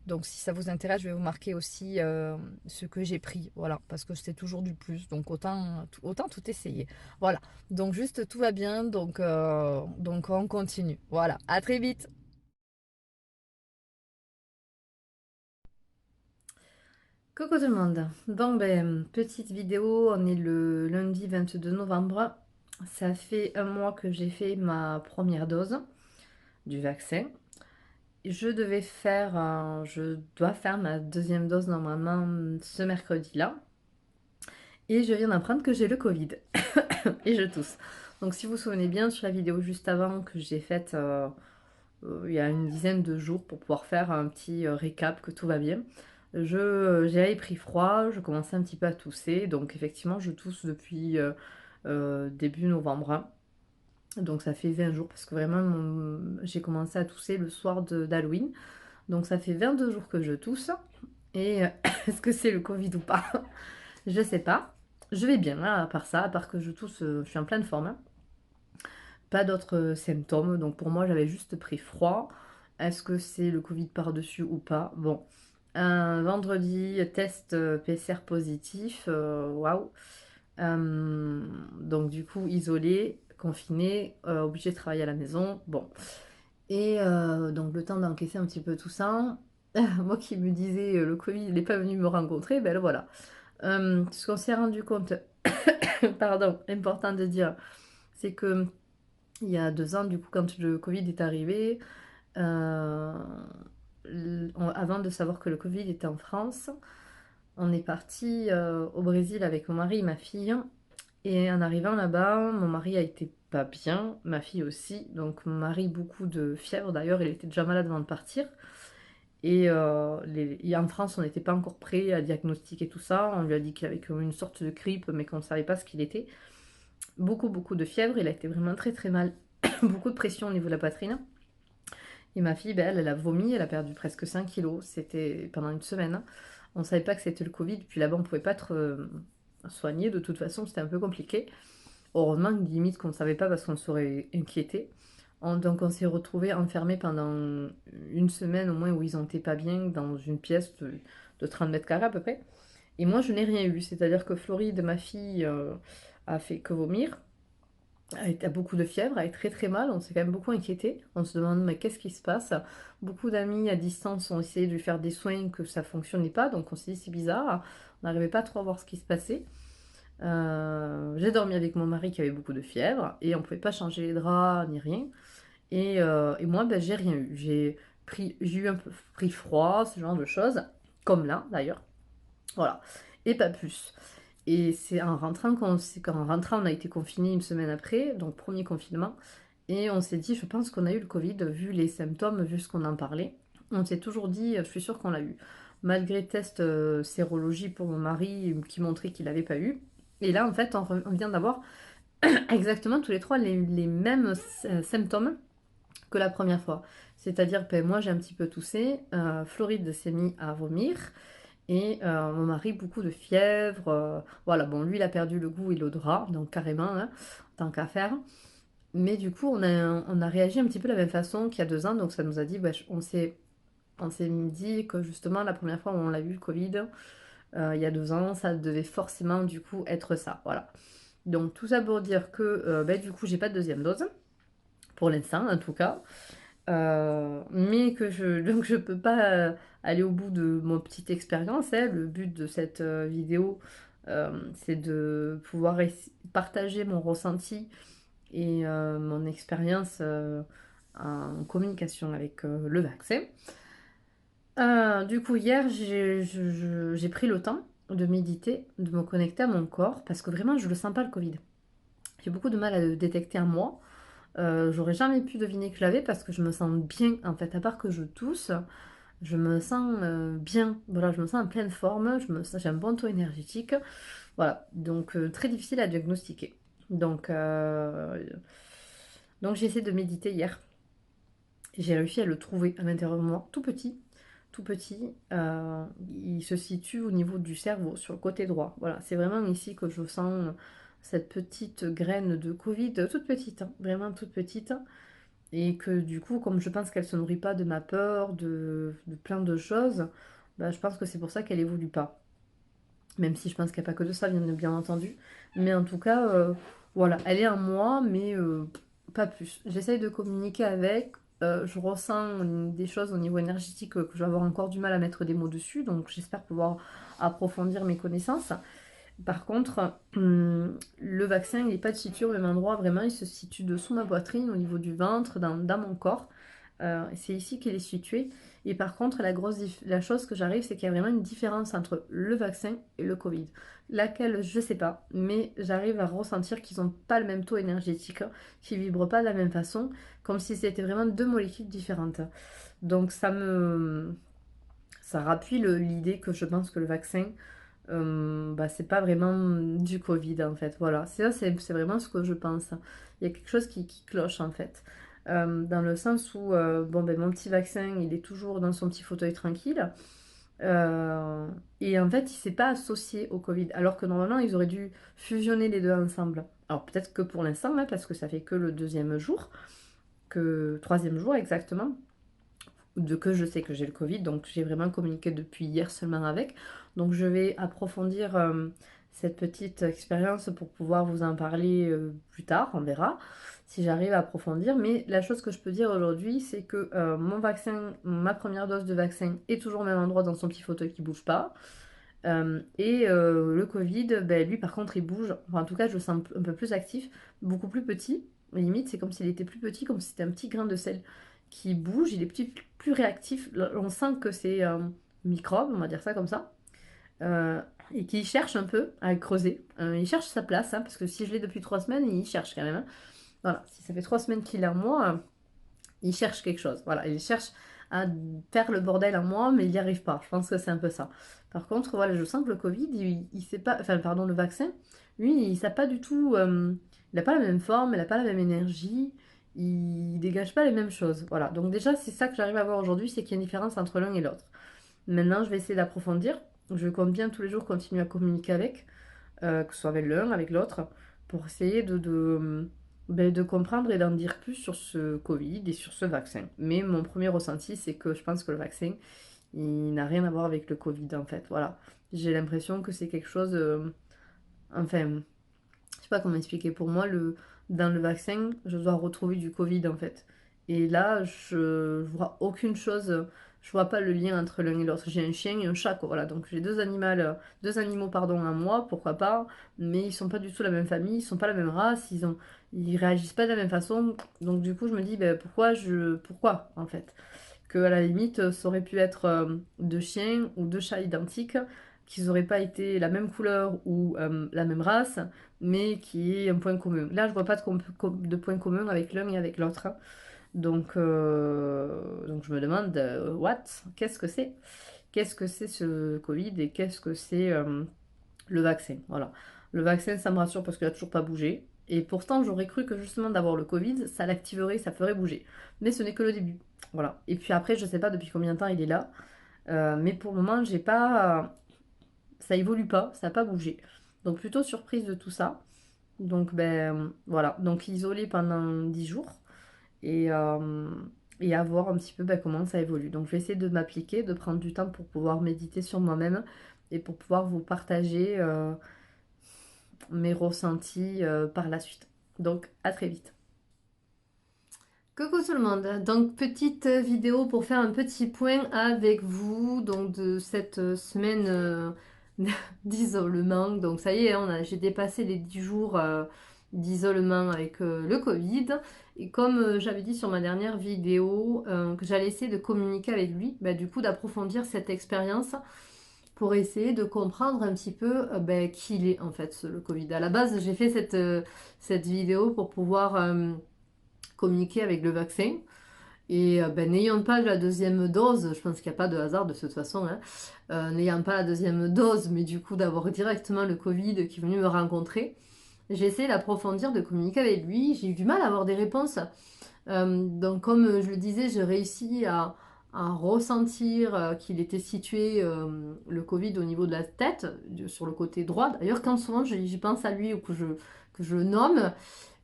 Donc, si ça vous intéresse, je vais vous marquer aussi ce que j'ai pris. Voilà, parce que c'est toujours du plus. Donc, autant tout essayer. Voilà. Donc, juste tout va bien. Donc on continue. Voilà. À très vite. Coucou tout le monde. Bon, petite vidéo. On est le lundi 22 novembre. Ça fait un mois que j'ai fait ma première dose du vaccin. Je dois faire ma deuxième dose normalement ce mercredi-là. Et je viens d'apprendre que j'ai le Covid. Et je tousse. Donc si vous vous souvenez bien sur la vidéo juste avant que j'ai faite il y a une dizaine de jours pour pouvoir faire un petit récap que tout va bien. J'avais pris froid, je commençais un petit peu à tousser, donc effectivement je tousse depuis début novembre, hein. Donc ça fait 20 jours parce que vraiment j'ai commencé à tousser le soir d'Halloween. Donc ça fait 22 jours que je tousse. Et est-ce que c'est le Covid ou pas? Je sais pas. Je vais bien, hein, à part ça, à part que je tousse, je suis en pleine forme, hein. Pas d'autres symptômes, donc pour moi j'avais juste pris froid. Est-ce que c'est le Covid par-dessus ou pas? Bon, un vendredi, test PCR positif, waouh. Donc du coup, isolé, confiné, obligé de travailler à la maison. Bon, et donc le temps d'encaisser un petit peu tout ça. Moi qui me disais le Covid, il n'est pas venu me rencontrer, ben le voilà. Ce qu'on s'est rendu compte, pardon, important de dire, c'est que il y a 2 ans, du coup, quand le Covid est arrivé, euh, avant de savoir que le Covid était en France, on est parti au Brésil avec mon mari et ma fille. Et en arrivant là-bas, mon mari a été pas bien, ma fille aussi. Donc mon mari, beaucoup de fièvre d'ailleurs, il était déjà malade avant de partir. Et en France, on n'était pas encore prêt à diagnostiquer tout ça. On lui a dit qu'il avait comme une sorte de grippe, mais qu'on ne savait pas ce qu'il était. Beaucoup, beaucoup de fièvre. Il a été vraiment très, très mal. Beaucoup de pression au niveau de la poitrine. Et ma fille, ben, elle a vomi, elle a perdu presque 5 kilos. C'était pendant une semaine. On ne savait pas que c'était le Covid. Puis là-bas, on ne pouvait pas être soigné. De toute façon, c'était un peu compliqué. Heureusement, limite qu'on ne savait pas parce qu'on serait inquiété. Donc on s'est retrouvés enfermés pendant une semaine au moins où ils n'étaient pas bien dans une pièce de 30 mètres carrés à peu près. Et moi, je n'ai rien eu. C'est-à-dire que Floride, ma fille, a fait que vomir. A beaucoup de fièvre, a très très mal, on s'est quand même beaucoup inquiété. On se demande mais qu'est-ce qui se passe? Beaucoup d'amis à distance ont essayé de lui faire des soins que ça fonctionnait pas, donc on s'est dit c'est bizarre, on n'arrivait pas trop à voir ce qui se passait. J'ai dormi avec mon mari qui avait beaucoup de fièvre et on pouvait pas changer les draps ni rien. Et moi ben, j'ai rien eu. J'ai eu un peu pris froid, ce genre de choses, comme là d'ailleurs. Voilà. Et pas plus. Et c'est en rentrant qu'en rentrant, on a été confinés une semaine après, donc premier confinement. Et on s'est dit, je pense qu'on a eu le Covid, vu les symptômes, vu ce qu'on en parlait. On s'est toujours dit, je suis sûre qu'on l'a eu. Malgré le test sérologie pour mon mari qui montrait qu'il n'avait pas eu. Et là, en fait, on vient d'avoir exactement tous les trois les mêmes symptômes que la première fois. C'est-à-dire, ben, moi j'ai un petit peu toussé, Floride s'est mis à vomir, et mon mari, beaucoup de fièvre. Voilà, bon, lui, il a perdu le goût et l'odorat, donc carrément, hein, tant qu'à faire. Mais du coup, on a réagi un petit peu de la même façon qu'il y a 2 ans, donc ça nous a dit, bah, on s'est dit que justement, la première fois où on l'a eu, le Covid, il y a 2 ans, ça devait forcément, du coup, être ça. Voilà. Donc, tout ça pour dire que, bah, du coup, j'ai pas de deuxième dose, pour l'instant, en tout cas. Mais donc je peux pas aller au bout de mon petite expérience, hein. Le but de cette vidéo, c'est de pouvoir partager mon ressenti et mon expérience en communication avec le vaccin. Du coup, hier, j'ai pris le temps de méditer, de me connecter à mon corps, parce que vraiment, je le sens pas le Covid. J'ai beaucoup de mal à le détecter en moi. J'aurais jamais pu deviner que je l'avais parce que je me sens bien, en fait, à part que je tousse, je me sens bien. Voilà, je me sens en pleine forme, j'ai un bon taux énergétique. Voilà, donc très difficile à diagnostiquer. Donc j'ai essayé de méditer hier. J'ai réussi à le trouver à l'intérieur de moi, tout petit. Tout petit, il se situe au niveau du cerveau, sur le côté droit. Voilà, c'est vraiment ici que je sens cette petite graine de Covid, toute petite, hein, vraiment toute petite. Et que du coup, comme je pense qu'elle se nourrit pas de ma peur, de plein de choses, bah, je pense que c'est pour ça qu'elle évolue pas. Même si je pense qu'il n'y a pas que de ça, bien entendu. Mais en tout cas, voilà, elle est en moi, mais pas plus. J'essaye de communiquer avec. Je ressens des choses au niveau énergétique que je vais avoir encore du mal à mettre des mots dessus. Donc j'espère pouvoir approfondir mes connaissances. Par contre, le vaccin, il n'est pas situé au même endroit, vraiment, il se situe dessous ma poitrine, au niveau du ventre, dans mon corps. C'est ici qu'il est situé. Et par contre, la chose que j'arrive, c'est qu'il y a vraiment une différence entre le vaccin et le Covid. Laquelle, je ne sais pas, mais j'arrive à ressentir qu'ils n'ont pas le même taux énergétique, hein, qu'ils ne vibrent pas de la même façon, comme si c'était vraiment deux molécules différentes. Donc ça rappuie l'idée que je pense que le vaccin, bah, c'est pas vraiment du Covid en fait. Voilà, c'est vraiment ce que je pense. Il y a quelque chose qui cloche en fait. Dans le sens où bon, ben, mon petit vaccin, il est toujours dans son petit fauteuil tranquille. Euh, et en fait, il s'est pas associé au Covid. Alors que normalement, ils auraient dû fusionner les deux ensemble. Alors peut-être que pour l'instant, hein, parce que ça fait que le deuxième jour, que troisième jour exactement de que je sais que j'ai le Covid, donc j'ai vraiment communiqué depuis hier seulement avec. Donc je vais approfondir cette petite expérience pour pouvoir vous en parler plus tard, on verra si j'arrive à approfondir. Mais la chose que je peux dire aujourd'hui, c'est que mon vaccin, ma première dose de vaccin est toujours au même endroit dans son petit fauteuil qui bouge pas. Le Covid, ben, lui par contre il bouge, enfin, en tout cas je le sens un peu plus actif, beaucoup plus petit, limite c'est comme s'il était plus petit, comme si c'était un petit grain de sel qui bouge, il est plus réactif, on sent que c'est un microbe, on va dire ça comme ça, euh, et qui cherche un peu à creuser, il cherche sa place, hein, parce que si je l'ai depuis 3 semaines, il cherche quand même, hein. Voilà, si ça fait 3 semaines qu'il est en moi, il cherche quelque chose. Voilà, il cherche à faire le bordel en moi, mais il n'y arrive pas. Je pense que c'est un peu ça. Par contre, voilà, je sens que le Covid, il sait pas, enfin, pardon, le vaccin, lui, il n'a pas du tout, il n'a pas la même forme, il n'a pas la même énergie, il dégage pas les mêmes choses. Voilà, donc déjà, c'est ça que j'arrive à voir aujourd'hui, c'est qu'il y a une différence entre l'un et l'autre. Maintenant, je vais essayer d'approfondir. Je compte bien tous les jours continuer à communiquer avec, que ce soit avec l'un, avec l'autre, pour essayer ben, de comprendre et d'en dire plus sur ce Covid et sur ce vaccin. Mais mon premier ressenti, c'est que je pense que le vaccin, il n'a rien à voir avec le Covid, en fait. Voilà. J'ai l'impression que c'est quelque chose... enfin, je sais pas comment expliquer. Pour moi, dans le vaccin, je dois retrouver du Covid, en fait. Et là, je vois aucune chose... Je vois pas le lien entre l'un et l'autre. J'ai un chien et un chat, quoi. Voilà, donc j'ai deux animaux, pardon, à moi, pourquoi pas, mais ils sont pas du tout la même famille, ils sont pas la même race, ils réagissent pas de la même façon. Donc du coup, je me dis, ben, pourquoi, en fait? Que à la limite, ça aurait pu être deux chiens ou deux chats identiques, qu'ils auraient pas été la même couleur ou la même race, mais qui est un point commun. Là, je vois pas de point commun avec l'un et avec l'autre, hein. Donc je me demande, what? Qu'est-ce que c'est? Qu'est-ce que c'est ce Covid et qu'est-ce que c'est le vaccin? Voilà. Le vaccin, ça me rassure parce qu'il a toujours pas bougé. Et pourtant, j'aurais cru que justement d'avoir le Covid, ça l'activerait, ça ferait bouger. Mais ce n'est que le début. Voilà. Et puis après, je sais pas depuis combien de temps il est là. Mais pour le moment, j'ai pas. Ça évolue pas, ça n'a pas bougé. Donc plutôt surprise de tout ça. Donc ben voilà. Donc isolé pendant 10 jours et, euh, et à voir un petit peu ben, comment ça évolue. Donc je vais essayer de m'appliquer, de prendre du temps pour pouvoir méditer sur moi-même et pour pouvoir vous partager mes ressentis par la suite. Donc à très vite. Coucou tout le monde, donc petite vidéo pour faire un petit point avec vous donc de cette semaine d'isolement. Donc ça y est, j'ai dépassé les 10 jours d'isolement avec le Covid. Et comme j'avais dit sur ma dernière vidéo, que j'allais essayer de communiquer avec lui, bah, du coup d'approfondir cette expérience pour essayer de comprendre un petit peu bah, qui il est en fait, le Covid. À la base, j'ai fait cette vidéo pour pouvoir communiquer avec le vaccin. Et ben, n'ayant pas la deuxième dose, je pense qu'il n'y a pas de hasard de toute façon, hein, n'ayant pas la deuxième dose, mais du coup d'avoir directement le Covid qui est venu me rencontrer, j'ai essayé d'approfondir, de communiquer avec lui. J'ai eu du mal à avoir des réponses. Donc comme je le disais, j'ai réussi à ressentir qu'il était situé, le Covid, au niveau de la tête, sur le côté droit. D'ailleurs, quand souvent j'y pense à lui ou que je le nomme,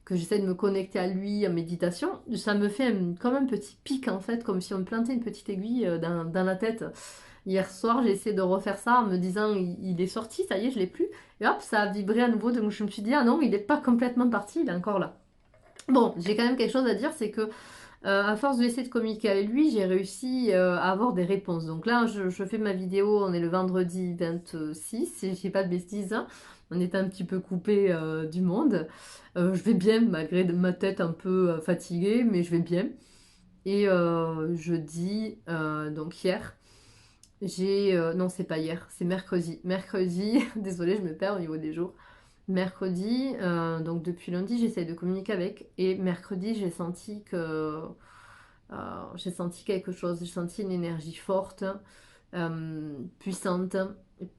que j'essaie de me connecter à lui en méditation, ça me fait comme un petit pic en fait, comme si on me plantait une petite aiguille dans la tête. Hier soir, j'ai essayé de refaire ça en me disant il est sorti, ça y est, je l'ai plus. Et hop, ça a vibré à nouveau, donc je me suis dit ah non, il n'est pas complètement parti, il est encore là. Bon, j'ai quand même quelque chose à dire, c'est que à force d'essayer de communiquer avec lui, j'ai réussi à avoir des réponses. Donc là, je fais ma vidéo, on est le vendredi 26, si je dis pas de bêtises, hein. en étant un petit peu coupée du monde. Je vais bien, malgré ma tête un peu fatiguée, mais je vais bien. Et jeudi, donc hier, non, c'est pas hier, c'est mercredi. Mercredi, désolée, je me perds au niveau des jours. Mercredi, donc depuis lundi, j'essaie de communiquer avec. Et mercredi, j'ai senti quelque chose. J'ai senti une énergie forte, puissante,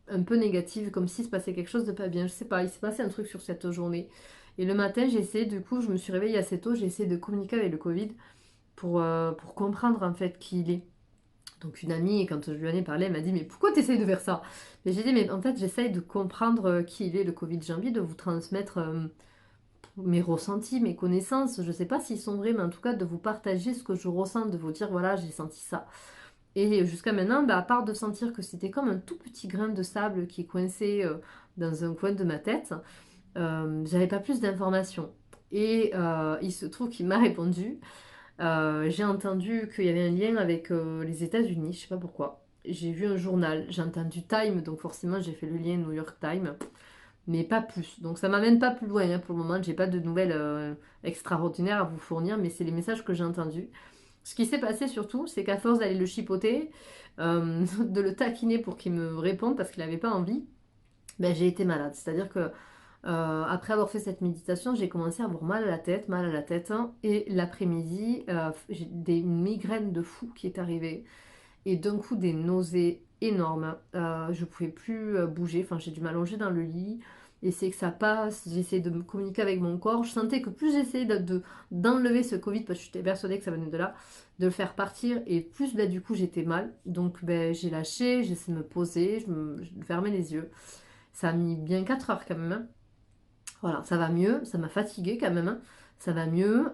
un peu négative, comme s'il se passait quelque chose de pas bien. Je sais pas, il s'est passé un truc sur cette journée. Et le matin, du coup, je me suis réveillée assez tôt, j'ai essayé de communiquer avec le Covid pour comprendre en fait qui il est. Donc une amie, quand je lui en ai parlé, elle m'a dit mais pourquoi tu essayes de faire ça? Et j'ai dit mais en fait j'essaye de comprendre qui il est le Covid. J'ai envie de vous transmettre mes ressentis, mes connaissances. Je ne sais pas s'ils sont vrais, mais en tout cas de vous partager ce que je ressens, de vous dire voilà j'ai senti ça. Et jusqu'à maintenant, bah, à part de sentir que c'était comme un tout petit grain de sable qui est coincé dans un coin de ma tête, j'avais pas plus d'informations. Et il se trouve qu'il m'a répondu. J'ai entendu qu'il y avait un lien avec les États-Unis, je sais pas pourquoi. J'ai vu un journal, j'ai entendu Time, donc forcément j'ai fait le lien New York Times, mais pas plus. Donc ça m'amène pas plus loin hein, pour le moment, j'ai pas de nouvelles extraordinaires à vous fournir, mais c'est les messages que j'ai entendus. Ce qui s'est passé surtout, c'est qu'à force d'aller le chipoter, de le taquiner pour qu'il me réponde parce qu'il n'avait pas envie, ben, j'ai été malade. C'est-à-dire que après avoir fait cette méditation, j'ai commencé à avoir mal à la tête, hein, et l'après-midi, j'ai une migraine de fou qui est arrivée, et d'un coup des nausées énormes. Je pouvais plus bouger, enfin j'ai dû m'allonger dans le lit, et c'est que ça passe. J'essayais de me communiquer avec mon corps. Je sentais que plus j'essayais d'enlever ce Covid, parce que j'étais persuadée que ça venait de là, de le faire partir, et plus bah, du coup j'étais mal. Donc ben, j'ai lâché, j'ai essayé de me poser, je fermais les yeux. Ça a mis bien 4 heures quand même, hein. Voilà, ça va mieux, ça m'a fatiguée quand même, hein. Ça va mieux.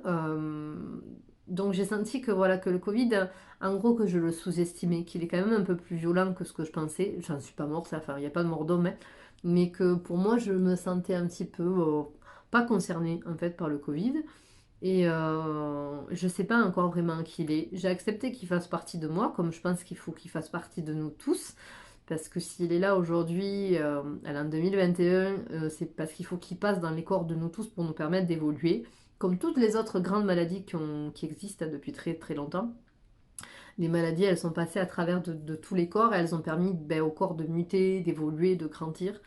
Donc j'ai senti que voilà que le Covid, en gros que je le sous-estimais, qu'il est quand même un peu plus violent que ce que je pensais. J'en suis pas morte, ça, enfin il n'y a pas de mort d'homme, hein. Mais que pour moi je me sentais un petit peu pas concernée en fait par le Covid. Et je sais pas encore vraiment qui il est. J'ai accepté qu'il fasse partie de moi, comme je pense qu'il faut qu'il fasse partie de nous tous. Parce que s'il est là aujourd'hui, en 2021, c'est parce qu'il faut qu'il passe dans les corps de nous tous pour nous permettre d'évoluer. Comme toutes les autres grandes maladies qui existent depuis très très longtemps. Les maladies, elles sont passées à travers de tous les corps et elles ont permis ben, au corps de muter, d'évoluer, de grandir.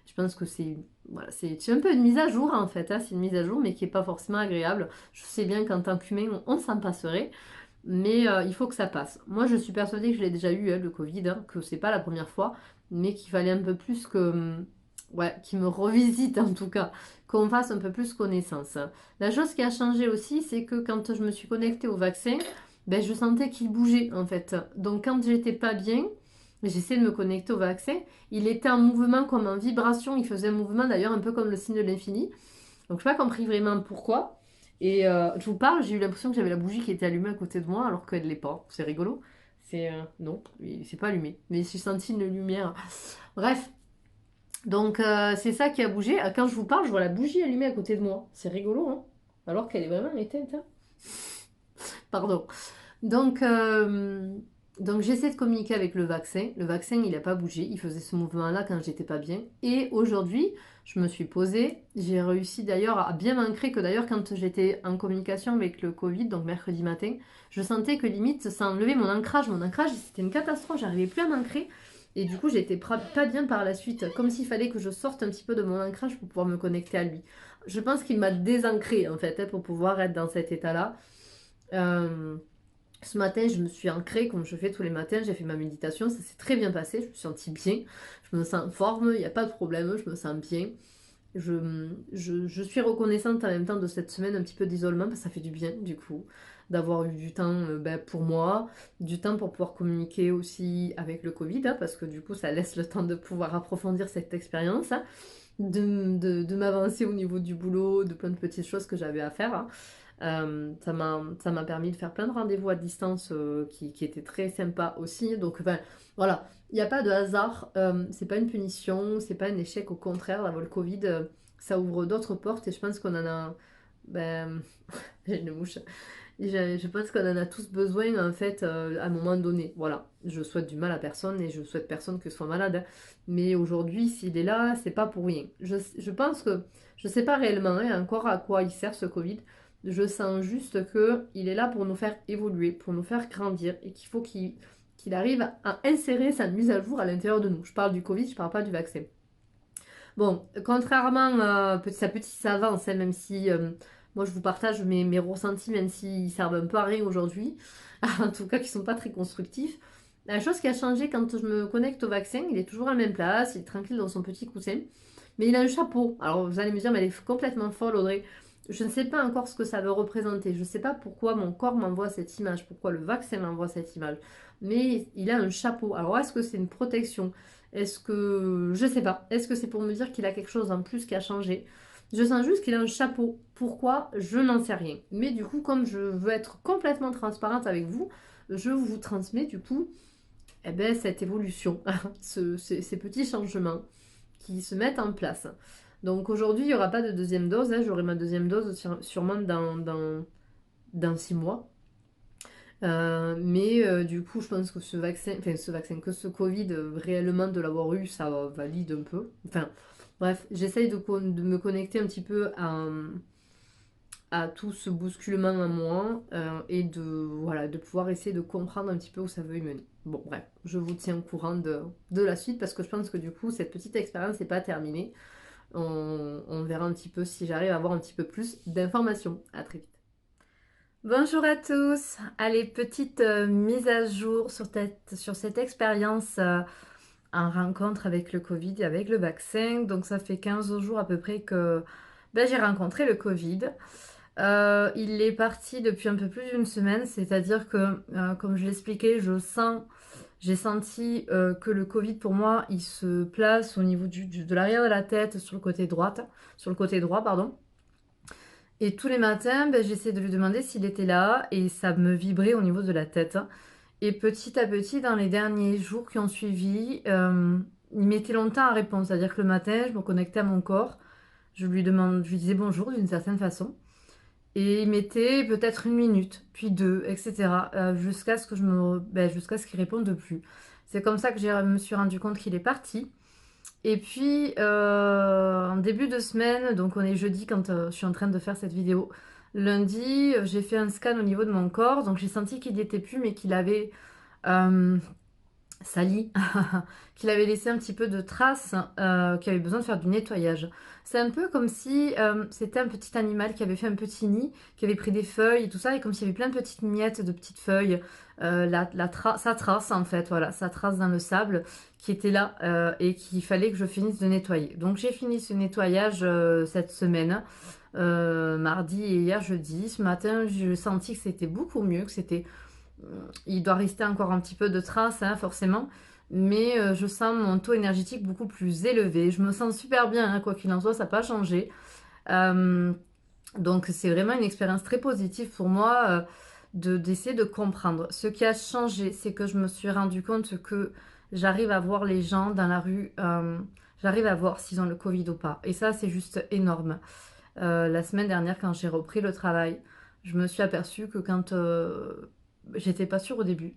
Je pense que voilà, c'est un peu une mise à jour en fait, hein. C'est une mise à jour mais qui n'est pas forcément agréable. Je sais bien qu'en tant qu'humain, on s'en passerait, mais il faut que ça passe. Moi, je suis persuadée que je l'ai déjà eu, hein, le Covid, hein, que c'est pas la première fois, mais qu'il fallait un peu plus ouais, qu'il me revisite en tout cas, qu'on fasse un peu plus connaissance. La chose qui a changé aussi, c'est que quand je me suis connectée au vaccin, ben, je sentais qu'il bougeait en fait. Donc quand j'étais pas bien, j'essayais de me connecter au vaccin, il était en mouvement comme en vibration, il faisait un mouvement d'ailleurs un peu comme le signe de l'infini. Donc je n'ai pas compris vraiment pourquoi. Et je vous parle, j'ai eu l'impression que j'avais la bougie qui était allumée à côté de moi alors qu'elle ne l'est pas. C'est rigolo. Non, c'est pas allumé. Mais j'ai senti une lumière. Bref, donc c'est ça qui a bougé. Quand je vous parle, je vois la bougie allumée à côté de moi. C'est rigolo, hein. Alors qu'elle est vraiment éteinte, hein. Pardon. Donc, euh, donc j'essaie de communiquer avec le vaccin. Le vaccin, il n'a pas bougé. Il faisait ce mouvement-là quand j'étais pas bien. Et aujourd'hui, je me suis posée. J'ai réussi d'ailleurs à bien m'ancrer que d'ailleurs quand j'étais en communication avec le Covid, donc mercredi matin, je sentais que limite ça enlevait mon ancrage. Mon ancrage, c'était une catastrophe. J'arrivais plus à m'ancrer. Et du coup, j'étais pas bien par la suite. Comme s'il fallait que je sorte un petit peu de mon ancrage pour pouvoir me connecter à lui. Je pense qu'il m'a désancré en fait, hein, pour pouvoir être dans cet état-là. Euh, Ce matin, je me suis ancrée comme je fais tous les matins. J'ai fait ma méditation, ça s'est très bien passé. Je me suis sentie bien. Je me sens en forme, il n'y a pas de problème, je me sens bien. Je suis reconnaissante en même temps de cette semaine un petit peu d'isolement parce que ça fait du bien du coup d'avoir eu du temps ben, pour moi, du temps pour pouvoir communiquer aussi avec le Covid, hein, parce que du coup ça laisse le temps de pouvoir approfondir cette expérience, hein, de m'avancer au niveau du boulot, de plein de petites choses que j'avais à faire, hein. Ça m'a permis de faire plein de rendez-vous à distance qui étaient très sympas aussi. Donc, enfin, voilà, il n'y a pas de hasard. C'est pas une punition, c'est pas un échec. Au contraire, d'avoir le Covid, ça ouvre d'autres portes et je pense qu'on en a. Ben, j'ai une mouche. Je pense qu'on en a tous besoin en fait à un moment donné. Voilà, je souhaite du mal à personne et je souhaite personne que soit malade, hein. Mais aujourd'hui, s'il est là, c'est pas pour rien. Je pense que je sais pas réellement encore à quoi il sert ce Covid. Je sens juste que il est là pour nous faire évoluer, pour nous faire grandir et qu'il faut qu'il arrive à insérer sa mise à jour à l'intérieur de nous. Je parle du Covid, je parle pas du vaccin. Bon, contrairement à petit savance, hein, même si moi je vous partage mes ressentis, même s'ils servent un peu à rien aujourd'hui, en tout cas qui sont pas très constructifs. La chose qui a changé quand je me connecte au vaccin, il est toujours à la même place, il est tranquille dans son petit coussin, mais il a un chapeau. Alors vous allez me dire, mais elle est complètement folle, Audrey. Je ne sais pas encore ce que ça veut représenter. Je ne sais pas pourquoi mon corps m'envoie cette image, pourquoi le vaccin m'envoie cette image. Mais il a un chapeau. Alors est-ce que c'est une protection? Est-ce que... Je sais pas. Est-ce que c'est pour me dire qu'il a quelque chose en plus qui a changé? Je sens juste qu'il a un chapeau. Pourquoi? Je n'en sais rien. Mais du coup, comme je veux être complètement transparente avec vous, je vous transmets du coup cette évolution, ces petits changements qui se mettent en place. Donc aujourd'hui, il n'y aura pas de deuxième dose, hein. J'aurai ma deuxième dose sûrement dans 6 mois. Mais du coup, je pense que que ce Covid, réellement de l'avoir eu, ça valide un peu. Enfin, bref, j'essaye de me connecter un petit peu à tout ce bousculement en moi et voilà, de pouvoir essayer de comprendre un petit peu où ça veut y mener. Bon, bref, je vous tiens au courant de la suite parce que je pense que du coup, cette petite expérience n'est pas terminée. On verra un petit peu si j'arrive à avoir un petit peu plus d'informations. À très vite. Bonjour à tous. Allez, petite mise à jour sur cette expérience en rencontre avec le Covid et avec le vaccin. Donc ça fait 15 jours à peu près que j'ai rencontré le Covid. Il est parti depuis un peu plus d'une semaine, c'est-à-dire que, comme je l'expliquais, j'ai senti que le Covid pour moi, il se place au niveau de l'arrière de la tête, sur le côté droit, pardon. Et tous les matins, j'essayais de lui demander s'il était là et ça me vibrait au niveau de la tête. Et petit à petit, dans les derniers jours qui ont suivi, il mettait longtemps à répondre. C'est-à-dire que le matin, je me connectais à mon corps, je lui disais bonjour d'une certaine façon. Et il mettait peut-être 1 minute, puis deux, etc. Jusqu'à ce que jusqu'à ce qu'il réponde plus. C'est comme ça que je me suis rendu compte qu'il est parti. Et puis, en début de semaine, donc on est jeudi quand je suis en train de faire cette vidéo. Lundi, j'ai fait un scan au niveau de mon corps, donc j'ai senti qu'il n'y était plus, mais qu'il avait euh, sali, qu'il avait laissé un petit peu de traces, qu'il avait besoin de faire du nettoyage. C'est un peu comme si c'était un petit animal qui avait fait un petit nid, qui avait pris des feuilles et tout ça, et comme s'il y avait plein de petites miettes de petites feuilles, sa trace en fait, voilà, sa trace dans le sable qui était là et qu'il fallait que je finisse de nettoyer. Donc j'ai fini ce nettoyage cette semaine, mardi et hier jeudi. Ce matin, j'ai senti que c'était beaucoup mieux, que c'était il doit rester encore un petit peu de traces, hein, forcément. Mais je sens mon taux énergétique beaucoup plus élevé. Je me sens super bien, hein, quoi qu'il en soit, ça n'a pas changé. Euh, donc c'est vraiment une expérience très positive pour moi d'essayer de comprendre. Ce qui a changé, c'est que je me suis rendu compte que j'arrive à voir les gens dans la rue, j'arrive à voir s'ils ont le Covid ou pas. Et ça, c'est juste énorme. La semaine dernière, quand j'ai repris le travail, je me suis aperçue que quand j'étais pas sûre au début,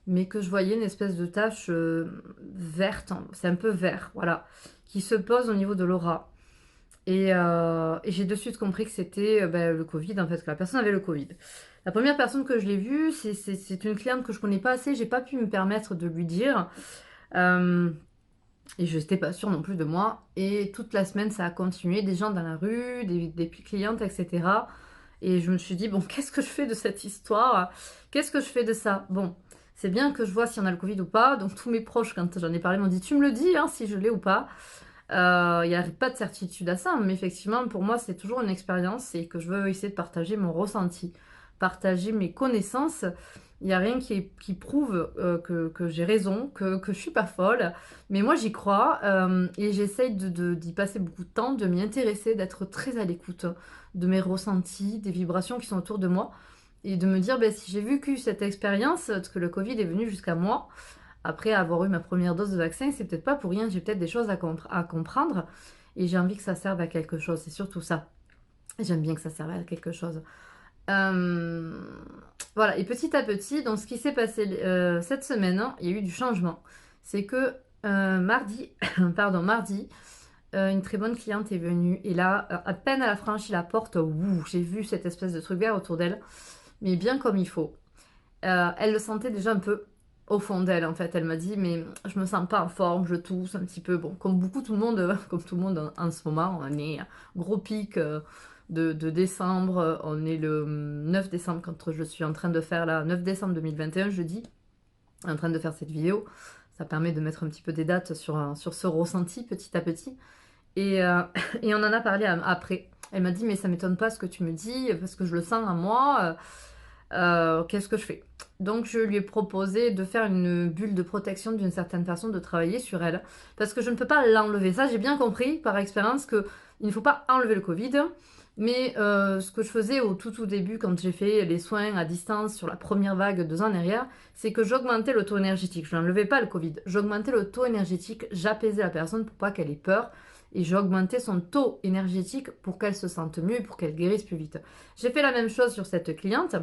mais que je voyais une espèce de tache verte, c'est un peu vert, voilà, qui se pose au niveau de l'aura. Et j'ai de suite compris que c'était le Covid, en fait, que la personne avait le Covid. La première personne que je l'ai vue, c'est une cliente que je connais pas assez, j'ai pas pu me permettre de lui dire. Euh, et je n'étais pas sûre non plus de moi. Et toute la semaine, ça a continué, des gens dans la rue, des clientes, etc. Et je me suis dit, bon, qu'est-ce que je fais de cette histoire? Qu'est-ce que je fais de ça? Bon, c'est bien que je vois si on a le Covid ou pas. Donc tous mes proches, quand j'en ai parlé, m'ont dit, tu me le dis, hein, si je l'ai ou pas. Il n'y a pas de certitude à ça, mais effectivement, pour moi, c'est toujours une expérience et que je veux essayer de partager mon ressenti, partager mes connaissances. Il n'y a rien qui prouve que j'ai raison, que je suis pas folle, mais moi j'y crois et j'essaye d'y passer beaucoup de temps, de m'y intéresser, d'être très à l'écoute de mes ressentis, des vibrations qui sont autour de moi et de me dire si j'ai vécu cette expérience, que le Covid est venu jusqu'à moi, après avoir eu ma première dose de vaccin, c'est peut-être pas pour rien, j'ai peut-être des choses à comprendre et j'ai envie que ça serve à quelque chose, c'est surtout ça. J'aime bien que ça serve à quelque chose. Euh, voilà, et petit à petit, donc ce qui s'est passé cette semaine, hein, il y a eu du changement. C'est que mardi, pardon, mardi, une très bonne cliente est venue et là, à peine elle a franchi la porte, ouh, j'ai vu cette espèce de truc vert autour d'elle, mais bien comme il faut. Elle le sentait déjà un peu au fond d'elle en fait. Elle m'a dit mais je me sens pas en forme, je tousse un petit peu. Bon, comme beaucoup tout le monde, comme tout le monde en ce moment, on est gros pic de décembre. On est le 9 décembre quand je suis en train de faire la 9 décembre 2021 jeudi, en train de faire cette vidéo. Ça permet de mettre un petit peu des dates sur ce ressenti petit à petit. Et, et on en a parlé après. Elle m'a dit mais ça m'étonne pas ce que tu me dis parce que je le sens à moi. Qu'est-ce que je fais? Donc je lui ai proposé de faire une bulle de protection d'une certaine façon, de travailler sur elle, parce que je ne peux pas l'enlever. Ça, j'ai bien compris par expérience que il ne faut pas enlever le Covid. Mais ce que je faisais au tout début, quand j'ai fait les soins à distance sur la première vague 2 ans en arrière, c'est que j'augmentais le taux énergétique. Je n'enlevais pas le Covid, j'augmentais le taux énergétique, j'apaisais la personne pour pas qu'elle ait peur, et j'augmentais son taux énergétique pour qu'elle se sente mieux et pour qu'elle guérisse plus vite. J'ai fait la même chose sur cette cliente.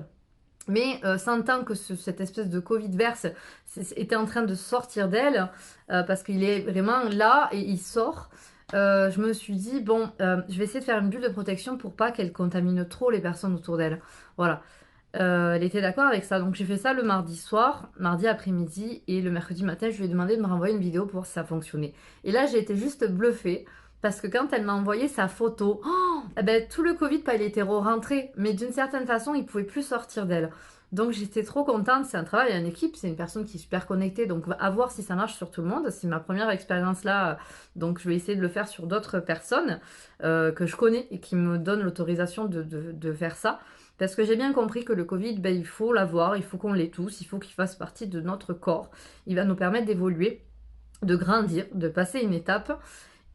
Mais sentant que cette espèce de Covid-verse était en train de sortir d'elle, parce qu'il est vraiment là et il sort, je me suis dit, bon, je vais essayer de faire une bulle de protection pour pas qu'elle contamine trop les personnes autour d'elle. Voilà. Elle était d'accord avec ça. Donc j'ai fait ça le mardi soir, mardi après-midi, et le mercredi matin, je lui ai demandé de me renvoyer une vidéo pour voir si ça fonctionnait. Et là, j'ai été juste bluffée. Parce que quand elle m'a envoyé sa photo, oh, eh ben, tout le Covid, pas, il était rentré, mais d'une certaine façon, il pouvait plus sortir d'elle. Donc j'étais trop contente, c'est un travail en équipe, c'est une personne qui est super connectée, donc à voir si ça marche sur tout le monde. C'est ma première expérience là, donc je vais essayer de le faire sur d'autres personnes que je connais et qui me donnent l'autorisation de faire ça. Parce que j'ai bien compris que le Covid, ben, il faut l'avoir, il faut qu'on l'ait tous, il faut qu'il fasse partie de notre corps. Il va nous permettre d'évoluer, de grandir, de passer une étape.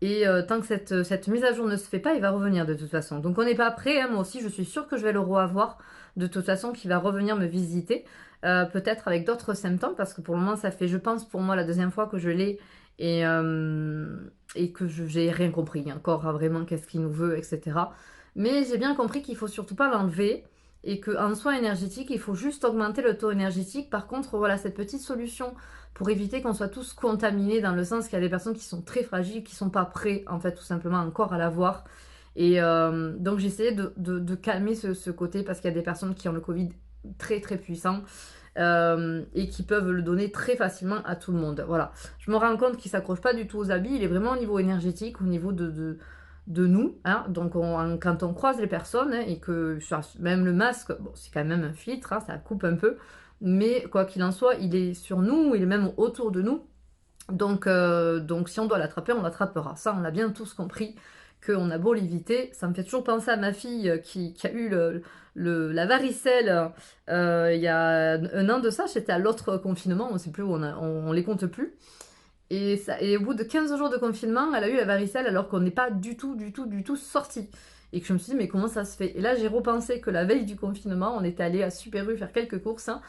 Et tant que cette mise à jour ne se fait pas, il va revenir de toute façon. Donc on n'est pas prêt, hein, moi aussi je suis sûre que je vais le revoir de toute façon, qu'il va revenir me visiter, peut-être avec d'autres symptômes, parce que pour le moment ça fait, je pense, pour moi la deuxième fois que je l'ai et, et que j'ai rien compris encore à vraiment qu'est-ce qu'il nous veut, etc. Mais j'ai bien compris qu'il faut surtout pas l'enlever et qu'en soin énergétique, il faut juste augmenter le taux énergétique. Par contre, voilà, cette petite solution pour éviter qu'on soit tous contaminés, dans le sens qu'il y a des personnes qui sont très fragiles, qui sont pas prêts, en fait, tout simplement encore à l'avoir. Et donc j'ai essayé de calmer ce côté, parce qu'il y a des personnes qui ont le Covid très très puissant, et qui peuvent le donner très facilement à tout le monde. Voilà. Je me rends compte qu'il s'accroche pas du tout aux habits, il est vraiment au niveau énergétique, au niveau de nous. Hein. Donc quand on croise les personnes, hein, et que même le masque, bon, c'est quand même un filtre, hein, ça coupe un peu, mais quoi qu'il en soit, il est sur nous, il est même autour de nous. Donc si on doit l'attraper, on l'attrapera. Ça, on l'a bien tous compris, qu'on a beau l'éviter. Ça me fait toujours penser à ma fille qui a eu la varicelle il y a un an de ça. J'étais à l'autre confinement, on ne sait plus où on les compte plus. Et au bout de 15 jours de confinement, elle a eu la varicelle alors qu'on n'est pas du tout sorti. Et que je me suis dit, mais comment ça se fait? Et là, j'ai repensé que la veille du confinement, on était allé à Super U faire quelques courses, hein,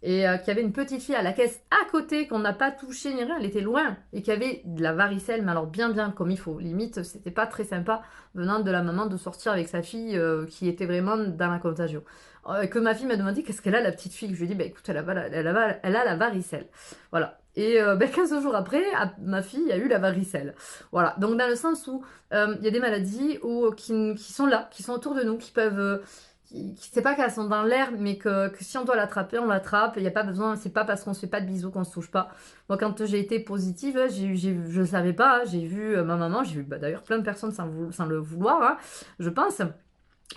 et qu'il y avait une petite fille à la caisse à côté qu'on n'a pas touché ni rien, elle était loin, et qui avait de la varicelle, mais alors bien comme il faut. Limite, c'était pas très sympa venant de la maman de sortir avec sa fille qui était vraiment dans la contagion. Que ma fille m'a demandé qu'est-ce qu'elle a, la petite fille. Je lui ai dit, bah écoute, elle a la varicelle. Voilà. Et 15 jours après, ma fille a eu la varicelle. Voilà. Donc dans le sens où il y a des maladies qui sont là, qui sont autour de nous, qui peuvent c'est pas qu'elles sont dans l'air, mais que si on doit l'attraper, on l'attrape. Il n'y a pas besoin, c'est pas parce qu'on se fait pas de bisous qu'on se touche pas. Moi, quand j'ai été positive, je ne savais pas, hein, j'ai vu ma maman, j'ai vu d'ailleurs plein de personnes sans le vouloir, hein, je pense,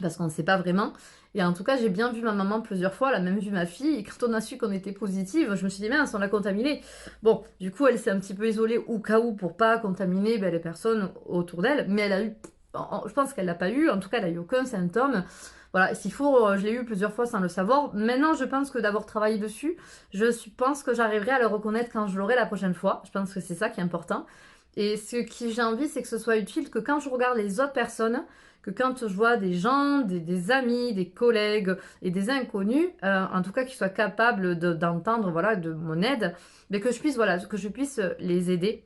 parce qu'on ne sait pas vraiment. Et en tout cas, j'ai bien vu ma maman plusieurs fois, elle a même vu ma fille, et quand on a su qu'on était positive, je me suis dit, mince, on l'a contaminée. Bon, du coup, elle s'est un petit peu isolée au cas où pour pas contaminer les personnes autour d'elle, mais elle a eu, je pense qu'elle l'a pas eu, en tout cas, elle a eu aucun symptôme. Voilà, s'il faut, je l'ai eu plusieurs fois sans le savoir. Maintenant, je pense que d'avoir travaillé dessus, pense que j'arriverai à le reconnaître quand je l'aurai la prochaine fois. Je pense que c'est ça qui est important. Et ce que j'ai envie, c'est que ce soit utile, que quand je regarde les autres personnes, que quand je vois des gens, des amis, des collègues et des inconnus, en tout cas qui soient capables d'entendre voilà, de mon aide, mais que je puisse, voilà, que je puisse les aider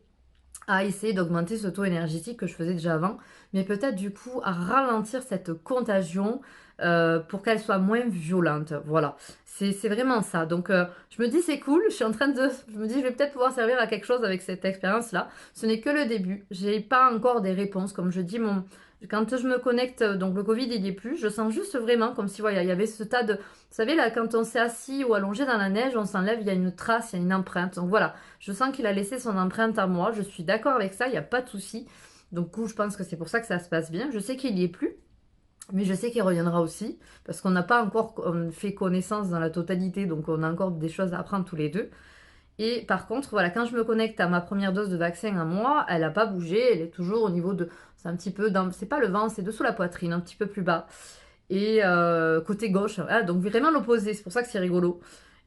à essayer d'augmenter ce taux énergétique que je faisais déjà avant, mais peut-être du coup à ralentir cette contagion, pour qu'elle soit moins violente. Voilà, c'est vraiment ça. Donc je me dis c'est cool, je me dis je vais peut-être pouvoir servir à quelque chose avec cette expérience-là. Ce n'est que le début, j'ai pas encore des réponses. Comme je dis, quand je me connecte, donc le Covid il y est plus, je sens juste vraiment comme si voilà, il y avait ce tas de... Vous savez là, quand on s'est assis ou allongé dans la neige, on s'enlève, il y a une trace, il y a une empreinte. Donc voilà, je sens qu'il a laissé son empreinte à moi, je suis d'accord avec ça, il n'y a pas de souci. Donc du coup, je pense que c'est pour ça que ça se passe bien. Je sais qu'il y est plus. Mais je sais qu'il reviendra aussi, parce qu'on n'a pas encore fait connaissance dans la totalité, donc on a encore des choses à apprendre tous les deux. Et par contre, voilà, quand je me connecte à ma première dose de vaccin à moi, elle n'a pas bougé, elle est toujours au niveau de... C'est un petit peu dans... C'est pas le ventre, c'est dessous la poitrine, un petit peu plus bas. Et côté gauche, ah, donc vraiment l'opposé, c'est pour ça que c'est rigolo.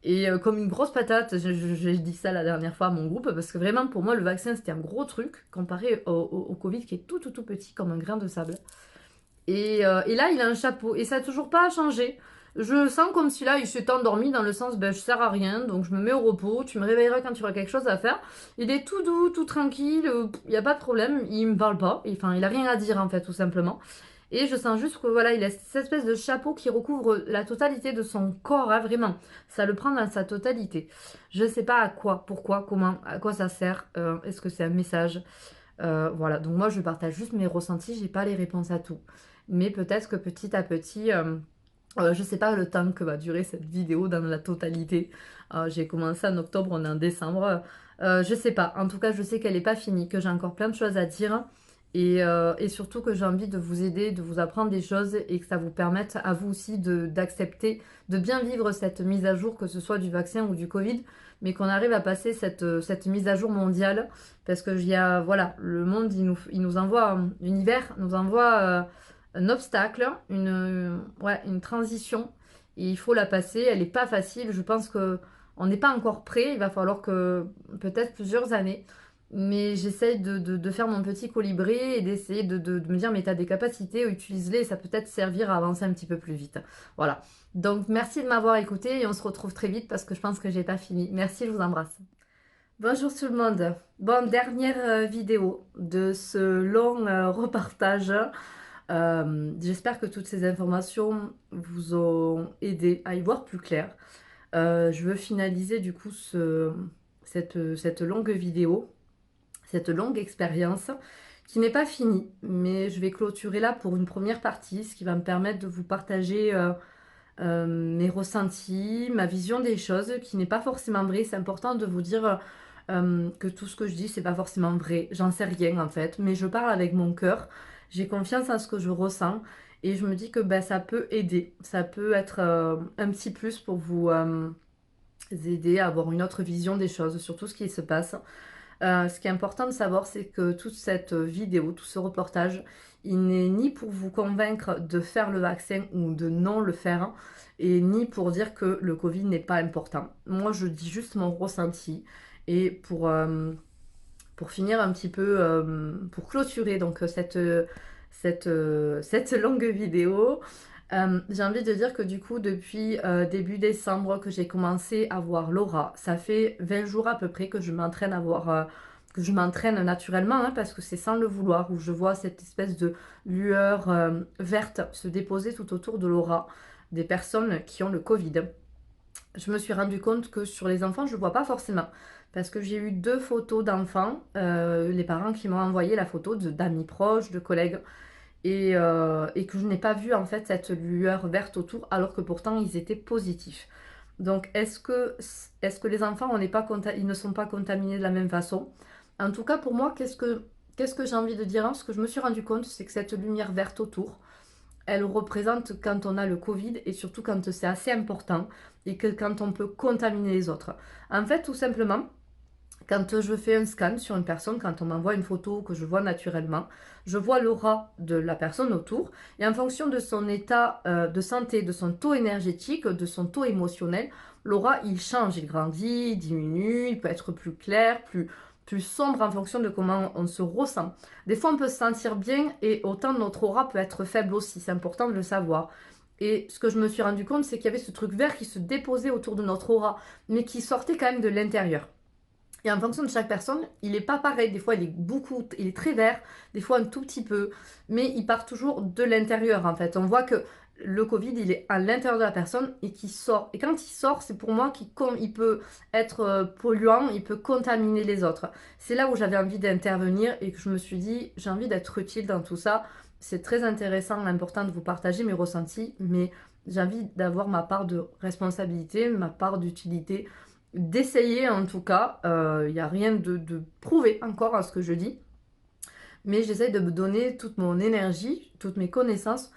Et comme une grosse patate, j'ai dit ça la dernière fois à mon groupe, parce que vraiment pour moi le vaccin c'était un gros truc comparé au Covid qui est tout petit comme un grain de sable. Et là, il a un chapeau. Et ça n'a toujours pas changé. Je sens comme si là, il s'est endormi dans le sens, ben, je sers à rien, donc je me mets au repos. Tu me réveilleras quand tu auras quelque chose à faire. Il est tout doux, tout tranquille. Il n'y a pas de problème. Il me parle pas. Enfin, il a rien à dire, en fait, tout simplement. Et je sens juste que voilà, il a cette espèce de chapeau qui recouvre la totalité de son corps, hein, vraiment. Ça le prend dans sa totalité. Je sais pas à quoi, pourquoi, comment, à quoi ça sert. Est-ce que c'est un message? Voilà, donc moi je partage juste mes ressentis, j'ai pas les réponses à tout. Mais peut-être que petit à petit, je sais pas le temps que va durer cette vidéo dans la totalité. J'ai commencé en octobre, on est en décembre. Je sais pas, en tout cas je sais qu'elle n'est pas finie, que j'ai encore plein de choses à dire. Et surtout que j'ai envie de vous aider, de vous apprendre des choses et que ça vous permette à vous aussi d'accepter, de bien vivre cette mise à jour, que ce soit du vaccin ou du Covid, mais qu'on arrive à passer cette mise à jour mondiale parce que voilà, le monde, il nous envoie, l'univers nous envoie un obstacle, ouais, une transition. Et il faut la passer. Elle n'est pas facile. Je pense que on n'est pas encore prêt. Il va falloir que peut-être plusieurs années. Mais j'essaye de faire mon petit colibri et d'essayer de me dire, mais tu as des capacités, utilise-les, ça peut peut-être servir à avancer un petit peu plus vite. Voilà. Donc merci de m'avoir écouté et on se retrouve très vite parce que je pense que j'ai pas fini. Merci, je vous embrasse. Bonjour tout le monde. Bon, dernière vidéo de ce long repartage. J'espère que toutes ces informations vous ont aidé à y voir plus clair. Je veux finaliser du coup cette longue vidéo, cette longue expérience qui n'est pas finie, mais je vais clôturer là pour une première partie, ce qui va me permettre de vous partager mes ressentis, ma vision des choses, qui n'est pas forcément vraie. C'est important de vous dire que tout ce que je dis, c'est pas forcément vrai. J'en sais rien en fait, mais je parle avec mon cœur. J'ai confiance en ce que je ressens et je me dis que ben, ça peut aider. Ça peut être un petit plus pour vous aider à avoir une autre vision des choses sur tout ce qui se passe. Ce qui est important de savoir, c'est que toute cette vidéo, tout ce reportage, il n'est ni pour vous convaincre de faire le vaccin ou de non le faire, et ni pour dire que le Covid n'est pas important. Moi, je dis juste mon ressenti. Et pour finir un petit peu, pour clôturer donc cette longue vidéo, j'ai envie de dire que du coup, depuis début décembre que j'ai commencé à voir l'aura, ça fait 20 jours à peu près que je m'entraîne à voir, que je m'entraîne naturellement, hein, parce que c'est sans le vouloir, où je vois cette espèce de lueur verte se déposer tout autour de l'aura des personnes qui ont le Covid. Je me suis rendu compte que sur les enfants, je ne vois pas forcément. Parce que j'ai eu deux photos d'enfants, les parents qui m'ont envoyé la photo d'amis proches, de collègues, et que je n'ai pas vu en fait cette lueur verte autour, alors que pourtant ils étaient positifs. Donc est-ce que les enfants, ils ne sont pas contaminés de la même façon? En tout cas pour moi, qu'est-ce que j'ai envie de dire, hein? Ce que je me suis rendu compte, c'est que cette lumière verte autour, elle représente quand on a le Covid et surtout quand c'est assez important et que quand on peut contaminer les autres. En fait, tout simplement, quand je fais un scan sur une personne, quand on m'envoie une photo que je vois naturellement, je vois l'aura de la personne autour et en fonction de son état de santé, de son taux énergétique, de son taux émotionnel, l'aura il change, il grandit, il diminue, il peut être plus clair, plus sombre en fonction de comment on se ressent. Des fois on peut se sentir bien et autant notre aura peut être faible aussi, c'est important de le savoir. Et ce que je me suis rendu compte, c'est qu'il y avait ce truc vert qui se déposait autour de notre aura, mais qui sortait quand même de l'intérieur. Et en fonction de chaque personne, il n'est pas pareil. Des fois, il est très vert, des fois un tout petit peu, mais il part toujours de l'intérieur en fait. On voit que le Covid, il est à l'intérieur de la personne et qui sort. Et quand il sort, c'est pour moi qu'il peut être polluant, il peut contaminer les autres. C'est là où j'avais envie d'intervenir et que je me suis dit, j'ai envie d'être utile dans tout ça. C'est très intéressant, important de vous partager mes ressentis, mais j'ai envie d'avoir ma part de responsabilité, ma part d'utilité, d'essayer en tout cas. Il n'y a rien de prouvé encore à ce que je dis, mais j'essaie de me donner toute mon énergie, toutes mes connaissances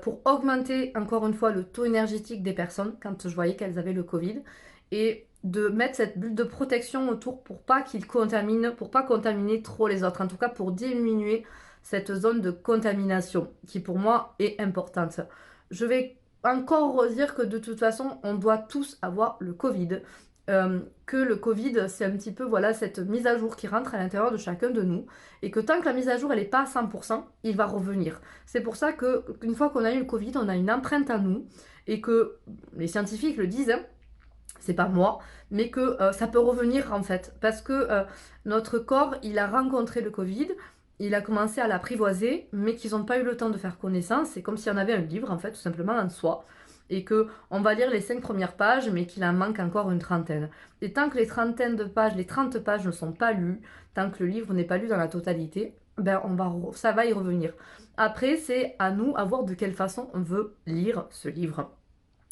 pour augmenter encore une fois le taux énergétique des personnes quand je voyais qu'elles avaient le Covid et de mettre cette bulle de protection autour pour pas qu'ils contaminent, pour pas contaminer trop les autres, en tout cas pour diminuer cette zone de contamination qui pour moi est importante. Je vais encore redire que de toute façon on doit tous avoir le Covid. Que le Covid, c'est un petit peu voilà cette mise à jour qui rentre à l'intérieur de chacun de nous et que tant que la mise à jour elle n'est pas à 100%, il va revenir. C'est pour ça que une fois qu'on a eu le Covid, on a une empreinte à nous et que les scientifiques le disent, hein, c'est pas moi, mais que ça peut revenir en fait parce que notre corps il a rencontré le Covid. Il a commencé à l'apprivoiser, mais qu'ils n'ont pas eu le temps de faire connaissance. C'est comme si on avait un livre, en fait, tout simplement en soi et que on va lire les 5 premières pages, mais qu'il en manque encore une trentaine. Et tant que les trentaines de pages, les 30 pages ne sont pas lues, tant que le livre n'est pas lu dans la totalité, ben ça va y revenir. Après, c'est à nous à voir de quelle façon on veut lire ce livre.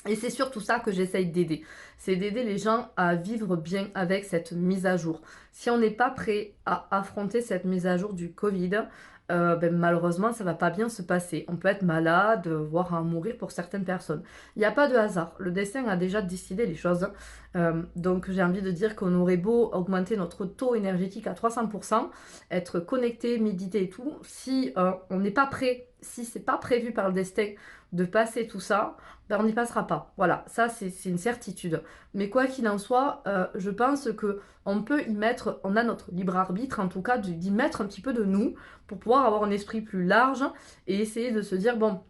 Et c'est surtout ça que j'essaye d'aider. C'est d'aider les gens à vivre bien avec cette mise à jour. Si on n'est pas prêt à affronter cette mise à jour du Covid, ben malheureusement, ça va pas bien se passer. On peut être malade, voire en mourir pour certaines personnes. Il n'y a pas de hasard. Le destin a déjà décidé les choses. Donc j'ai envie de dire qu'on aurait beau augmenter notre taux énergétique à 300%, être connecté, méditer et tout, si on n'est pas prêt, si c'est pas prévu par le destin de passer tout ça, ben on n'y passera pas. Voilà, ça c'est une certitude. Mais quoi qu'il en soit, je pense que on peut y mettre, on a notre libre arbitre en tout cas d'y mettre un petit peu de nous pour pouvoir avoir un esprit plus large et essayer de se dire bon,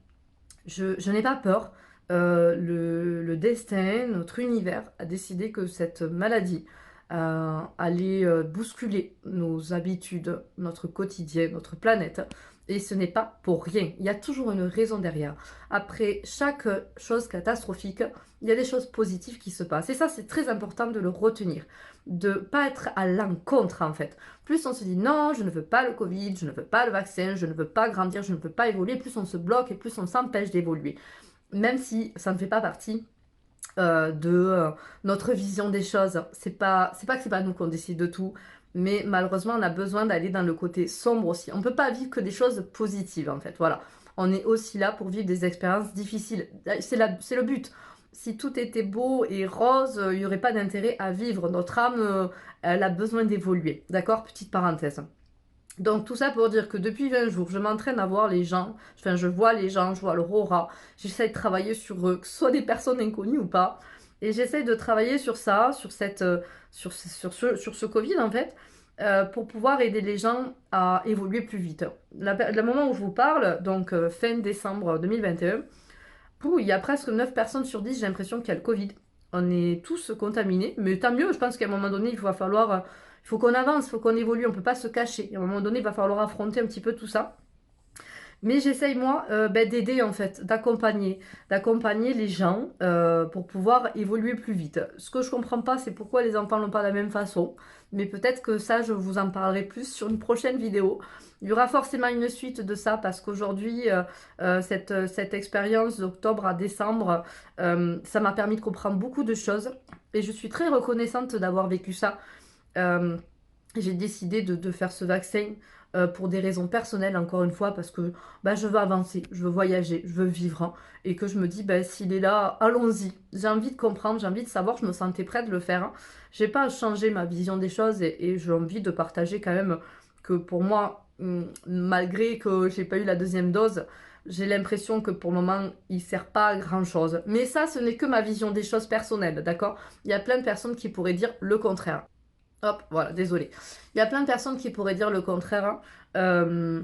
je n'ai pas peur. Le destin, notre univers a décidé que cette maladie allait bousculer nos habitudes, notre quotidien, notre planète. Et ce n'est pas pour rien. Il y a toujours une raison derrière. Après chaque chose catastrophique, il y a des choses positives qui se passent. Et ça, c'est très important de le retenir. De ne pas être à l'encontre, en fait. Plus on se dit non, je ne veux pas le Covid, je ne veux pas le vaccin, je ne veux pas grandir, je ne veux pas évoluer, plus on se bloque et plus on s'empêche d'évoluer. Même si ça ne fait pas partie de notre vision des choses. C'est pas que c'est pas nous qu'on décide de tout, mais malheureusement on a besoin d'aller dans le côté sombre aussi. On peut pas vivre que des choses positives en fait. Voilà, on est aussi là pour vivre des expériences difficiles. C'est le but. Si tout était beau et rose, il n'y aurait pas d'intérêt à vivre. Notre âme, elle a besoin d'évoluer. D'accord? Petite parenthèse. Donc tout ça pour dire que depuis 20 jours, je m'entraîne à voir les gens, enfin je vois les gens, je vois leur aura, j'essaie de travailler sur eux, que ce soit des personnes inconnues ou pas, et j'essaie de travailler sur ça, sur sur ce Covid en fait, pour pouvoir aider les gens à évoluer plus vite. Le moment où je vous parle, donc fin décembre 2021, il y a presque 9 personnes sur 10, j'ai l'impression qu'il y a le Covid. On est tous contaminés, mais tant mieux, je pense qu'à un moment donné, il faut qu'on avance, il faut qu'on évolue, on ne peut pas se cacher. Et à un moment donné, il va falloir affronter un petit peu tout ça. Mais j'essaye moi d'aider en fait, d'accompagner les gens pour pouvoir évoluer plus vite. Ce que je comprends pas, c'est pourquoi les enfants n'ont pas la même façon. Mais peut-être que ça, je vous en parlerai plus sur une prochaine vidéo. Il y aura forcément une suite de ça parce qu'aujourd'hui, cette expérience d'octobre à décembre, ça m'a permis de comprendre beaucoup de choses. Et je suis très reconnaissante d'avoir vécu ça. Euh, j'ai décidé de faire ce vaccin pour des raisons personnelles, encore une fois, parce que bah, je veux avancer, je veux voyager, je veux vivre, hein, et que je me dis, bah, s'il est là, allons-y. J'ai envie de comprendre, j'ai envie de savoir, je me sentais prête de le faire. Hein. J'ai pas changé ma vision des choses et j'ai envie de partager quand même que pour moi, malgré que j'ai pas eu la deuxième dose, j'ai l'impression que pour le moment, il sert pas à grand chose. Mais ça, ce n'est que ma vision des choses personnelles, d'accord? Il y a plein de personnes qui pourraient dire le contraire. Hop, voilà, désolé. Il y a plein de personnes qui pourraient dire le contraire, hein,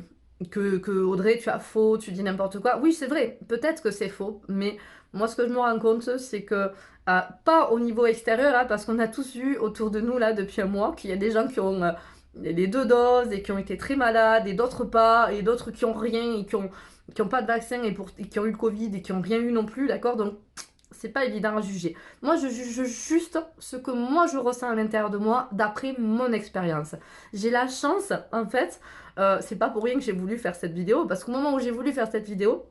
que Audrey, tu as faux, tu dis n'importe quoi. Oui, c'est vrai, peut-être que c'est faux, mais moi, ce que je me rends compte, c'est que, pas au niveau extérieur, hein, parce qu'on a tous vu autour de nous, là, depuis un mois, qu'il y a des gens qui ont les 2 doses et qui ont été très malades, et d'autres pas, et d'autres qui ont rien, et qui ont qui n'ont pas de vaccin et qui ont eu le Covid et qui n'ont rien eu non plus, d'accord? Donc, c'est pas évident à juger. Moi, je juge juste ce que moi je ressens à l'intérieur de moi d'après mon expérience. J'ai la chance, en fait, c'est pas pour rien que j'ai voulu faire cette vidéo, parce qu'au moment où j'ai voulu faire cette vidéo,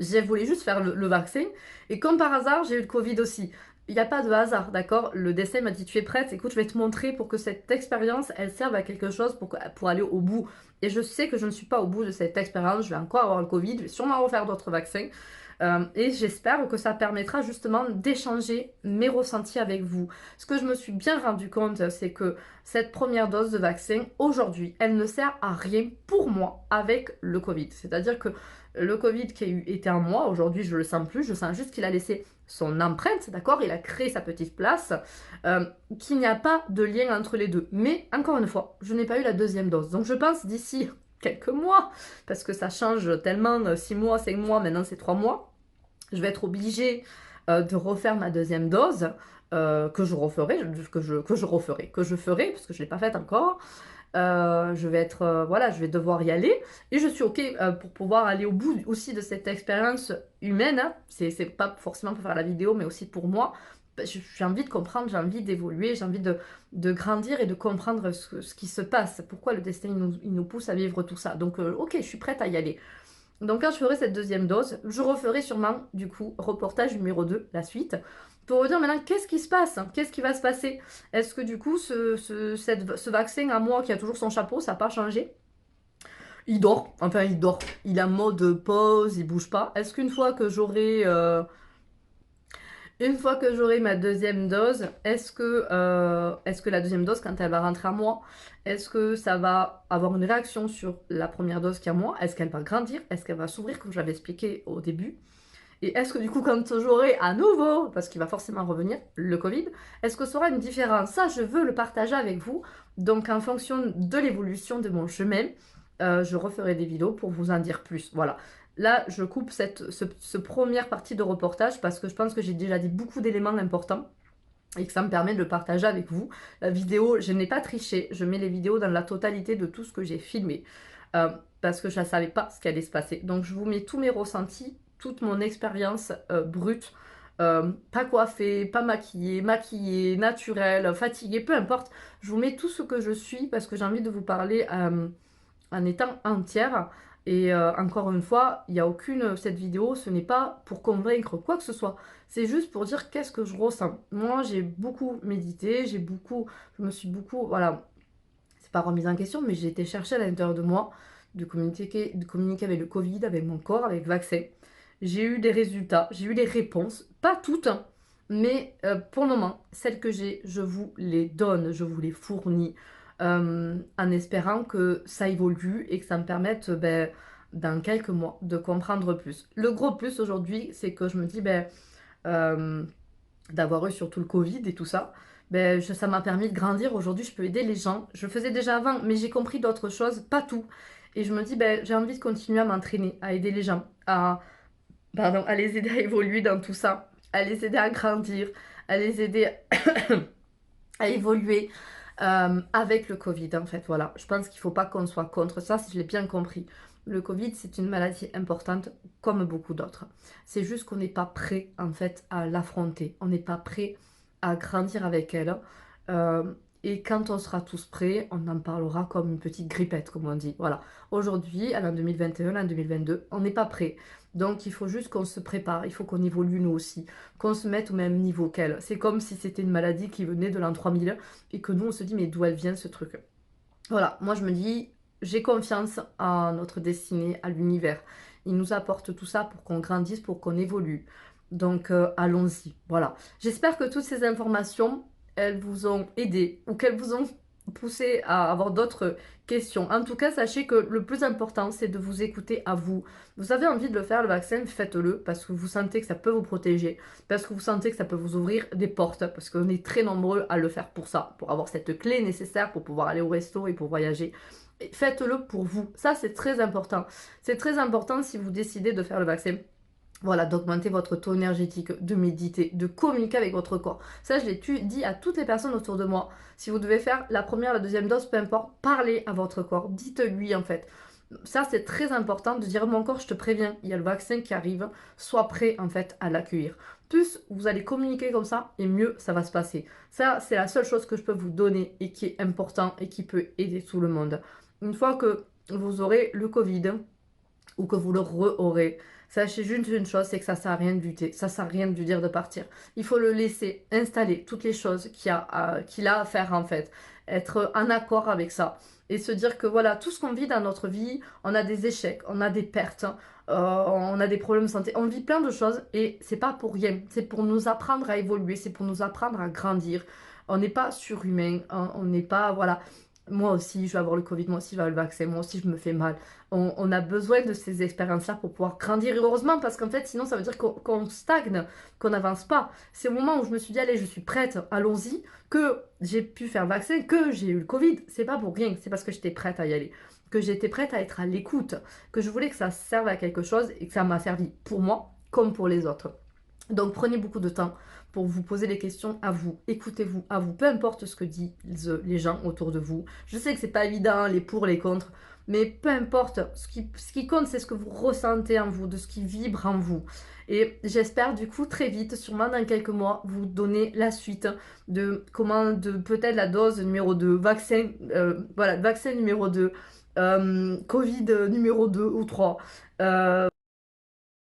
j'ai voulu juste faire le vaccin, et comme par hasard, j'ai eu le Covid aussi. Il n'y a pas de hasard, d'accord? Le destin m'a dit, tu es prête, écoute, je vais te montrer pour que cette expérience, elle serve à quelque chose pour aller au bout. Et je sais que je ne suis pas au bout de cette expérience, je vais encore avoir le Covid, je vais sûrement refaire d'autres vaccins. Et j'espère que ça permettra justement d'échanger mes ressentis avec vous. Ce que je me suis bien rendu compte, c'est que cette première dose de vaccin, aujourd'hui, elle ne sert à rien pour moi avec le Covid. C'est-à-dire que le Covid qui a été en moi, aujourd'hui je le sens plus, je sens juste qu'il a laissé son empreinte, d'accord? Il a créé sa petite place, qu'il n'y a pas de lien entre les deux. Mais encore une fois, je n'ai pas eu la deuxième dose. Donc je pense d'ici quelques mois, parce que ça change tellement, 6 mois, 5 mois, maintenant c'est 3 mois, je vais être obligée de refaire ma deuxième dose, que je referai, que je ferai, parce que je ne l'ai pas faite encore. Je vais être, voilà, je vais devoir y aller. Et je suis OK pour pouvoir aller au bout aussi de cette expérience humaine, hein. C'est pas forcément pour faire la vidéo, mais aussi pour moi. J'ai envie de comprendre, j'ai envie d'évoluer, j'ai envie de grandir et de comprendre ce qui se passe. Pourquoi le destin il nous pousse à vivre tout ça. Donc, OK, je suis prête à y aller. Donc quand je ferai cette deuxième dose, je referai sûrement, du coup, reportage numéro 2, la suite, pour vous dire maintenant qu'est-ce qui se passe, qu'est-ce qui va se passer. Est-ce que du coup, ce vaccin à moi qui a toujours son chapeau, ça n'a pas changé? Il dort, enfin il dort, il est en mode pause, il bouge pas. Est-ce qu'une fois que j'aurai une fois que j'aurai ma deuxième dose, est-ce que la deuxième dose, quand elle va rentrer à moi, est-ce que ça va avoir une réaction sur la première dose qui est à moi? Est-ce qu'elle va grandir? Est-ce qu'elle va s'ouvrir, comme j'avais expliqué au début? Et est-ce que du coup, quand j'aurai à nouveau, parce qu'il va forcément revenir, le Covid, est-ce que ça aura une différence? Ça, je veux le partager avec vous. Donc, en fonction de l'évolution de mon chemin, je referai des vidéos pour vous en dire plus. Voilà. Là, je coupe ce première partie de reportage parce que je pense que j'ai déjà dit beaucoup d'éléments importants et que ça me permet de le partager avec vous. La vidéo, je n'ai pas triché. Je mets les vidéos dans la totalité de tout ce que j'ai filmé parce que je ne savais pas ce qui allait se passer. Donc, je vous mets tous mes ressentis, toute mon expérience brute. Pas coiffée, pas maquillée, maquillée, naturelle, fatiguée, peu importe. Je vous mets tout ce que je suis parce que j'ai envie de vous parler en étant entière. Et encore une fois, il n'y a aucune. Cette vidéo, ce n'est pas pour convaincre quoi que ce soit. C'est juste pour dire qu'est-ce que je ressens. Moi, j'ai beaucoup médité, je me suis beaucoup, voilà, c'est pas remise en question, mais j'ai été chercher à l'intérieur de moi, de communiquer avec le Covid, avec mon corps, avec le vaccin. J'ai eu des résultats, j'ai eu les réponses, pas toutes, hein, mais pour le moment, celles que j'ai, je vous les donne, je vous les fournis, en espérant que ça évolue et que ça me permette, ben, dans quelques mois, de comprendre plus. Le gros plus aujourd'hui, c'est que je me dis, ben, euh, d'avoir eu surtout le Covid et tout ça, ben, ça m'a permis de grandir. Aujourd'hui, je peux aider les gens. Je le faisais déjà avant, mais j'ai compris d'autres choses, pas tout. Et je me dis, ben, j'ai envie de continuer à m'entraîner, à aider les gens, à les aider à évoluer dans tout ça, à les aider à grandir, à les aider à évoluer avec le Covid, en fait. Voilà, je pense qu'il ne faut pas qu'on soit contre ça, si je l'ai bien compris. Le Covid, c'est une maladie importante comme beaucoup d'autres. C'est juste qu'on n'est pas prêt, en fait, à l'affronter. On n'est pas prêt à grandir avec elle. Euh, et quand on sera tous prêts, on en parlera comme une petite grippette, comme on dit. Voilà. Aujourd'hui, en 2021, en 2022, on n'est pas prêt. Donc, il faut juste qu'on se prépare. Il faut qu'on évolue nous aussi. Qu'on se mette au même niveau qu'elle. C'est comme si c'était une maladie qui venait de l'an 3000 et que nous, on se dit, mais d'où elle vient ce truc? Voilà. Moi, je me dis, j'ai confiance à notre destinée, à l'univers. Il nous apporte tout ça pour qu'on grandisse, pour qu'on évolue. Donc, allons-y. Voilà. J'espère que toutes ces informations, elles vous ont aidé ou qu'elles vous ont poussé à avoir d'autres questions. En tout cas, sachez que le plus important, c'est de vous écouter à vous. Vous avez envie de le faire, le vaccin, faites-le parce que vous sentez que ça peut vous protéger, parce que vous sentez que ça peut vous ouvrir des portes, parce qu'on est très nombreux à le faire pour ça, pour avoir cette clé nécessaire pour pouvoir aller au resto et pour voyager. Faites-le pour vous. Ça, c'est très important. C'est très important si vous décidez de faire le vaccin. Voilà, d'augmenter votre taux énergétique, de méditer, de communiquer avec votre corps. Ça, je l'ai dit à toutes les personnes autour de moi. Si vous devez faire la première, la deuxième dose, peu importe, parlez à votre corps. Dites-lui en fait. Ça, c'est très important de dire, mon corps, je te préviens, il y a le vaccin qui arrive, sois prêt en fait à l'accueillir. Plus vous allez communiquer comme ça, et mieux ça va se passer. Ça, c'est la seule chose que je peux vous donner et qui est important et qui peut aider tout le monde. Une fois que vous aurez le Covid ou que vous le re-aurez, sachez juste une chose, c'est que ça sert à rien de lutter, ça sert à rien de lui dire de partir. Il faut le laisser installer toutes les choses qu'il a à faire en fait, être en accord avec ça et se dire que voilà, tout ce qu'on vit dans notre vie, on a des échecs, on a des pertes, on a des problèmes de santé, on vit plein de choses et c'est pas pour rien, c'est pour nous apprendre à évoluer, c'est pour nous apprendre à grandir. On n'est pas surhumain, on n'est pas, voilà, moi aussi je vais avoir le Covid, moi aussi je vais avoir le vaccin, moi aussi je me fais mal. On a besoin de ces expériences-là pour pouvoir grandir. Et heureusement, parce qu'en fait, sinon, ça veut dire qu'on stagne, qu'on n'avance pas. C'est au moment où je me suis dit, allez, je suis prête, allons-y, que j'ai pu faire le vaccin, que j'ai eu le Covid. C'est pas pour rien, c'est parce que j'étais prête à y aller. Que j'étais prête à être à l'écoute, que je voulais que ça serve à quelque chose et que ça m'a servi pour moi comme pour les autres. Donc prenez beaucoup de temps pour vous poser les questions à vous, écoutez-vous à vous, peu importe ce que disent les gens autour de vous. Je sais que c'est pas évident, les pour, les contre, mais peu importe, ce qui compte c'est ce que vous ressentez en vous, de ce qui vibre en vous. Et j'espère du coup très vite, sûrement dans quelques mois, vous donner la suite de comment, de peut-être la dose numéro 2 vaccin, voilà, vaccin numéro 2 Covid numéro 2 ou 3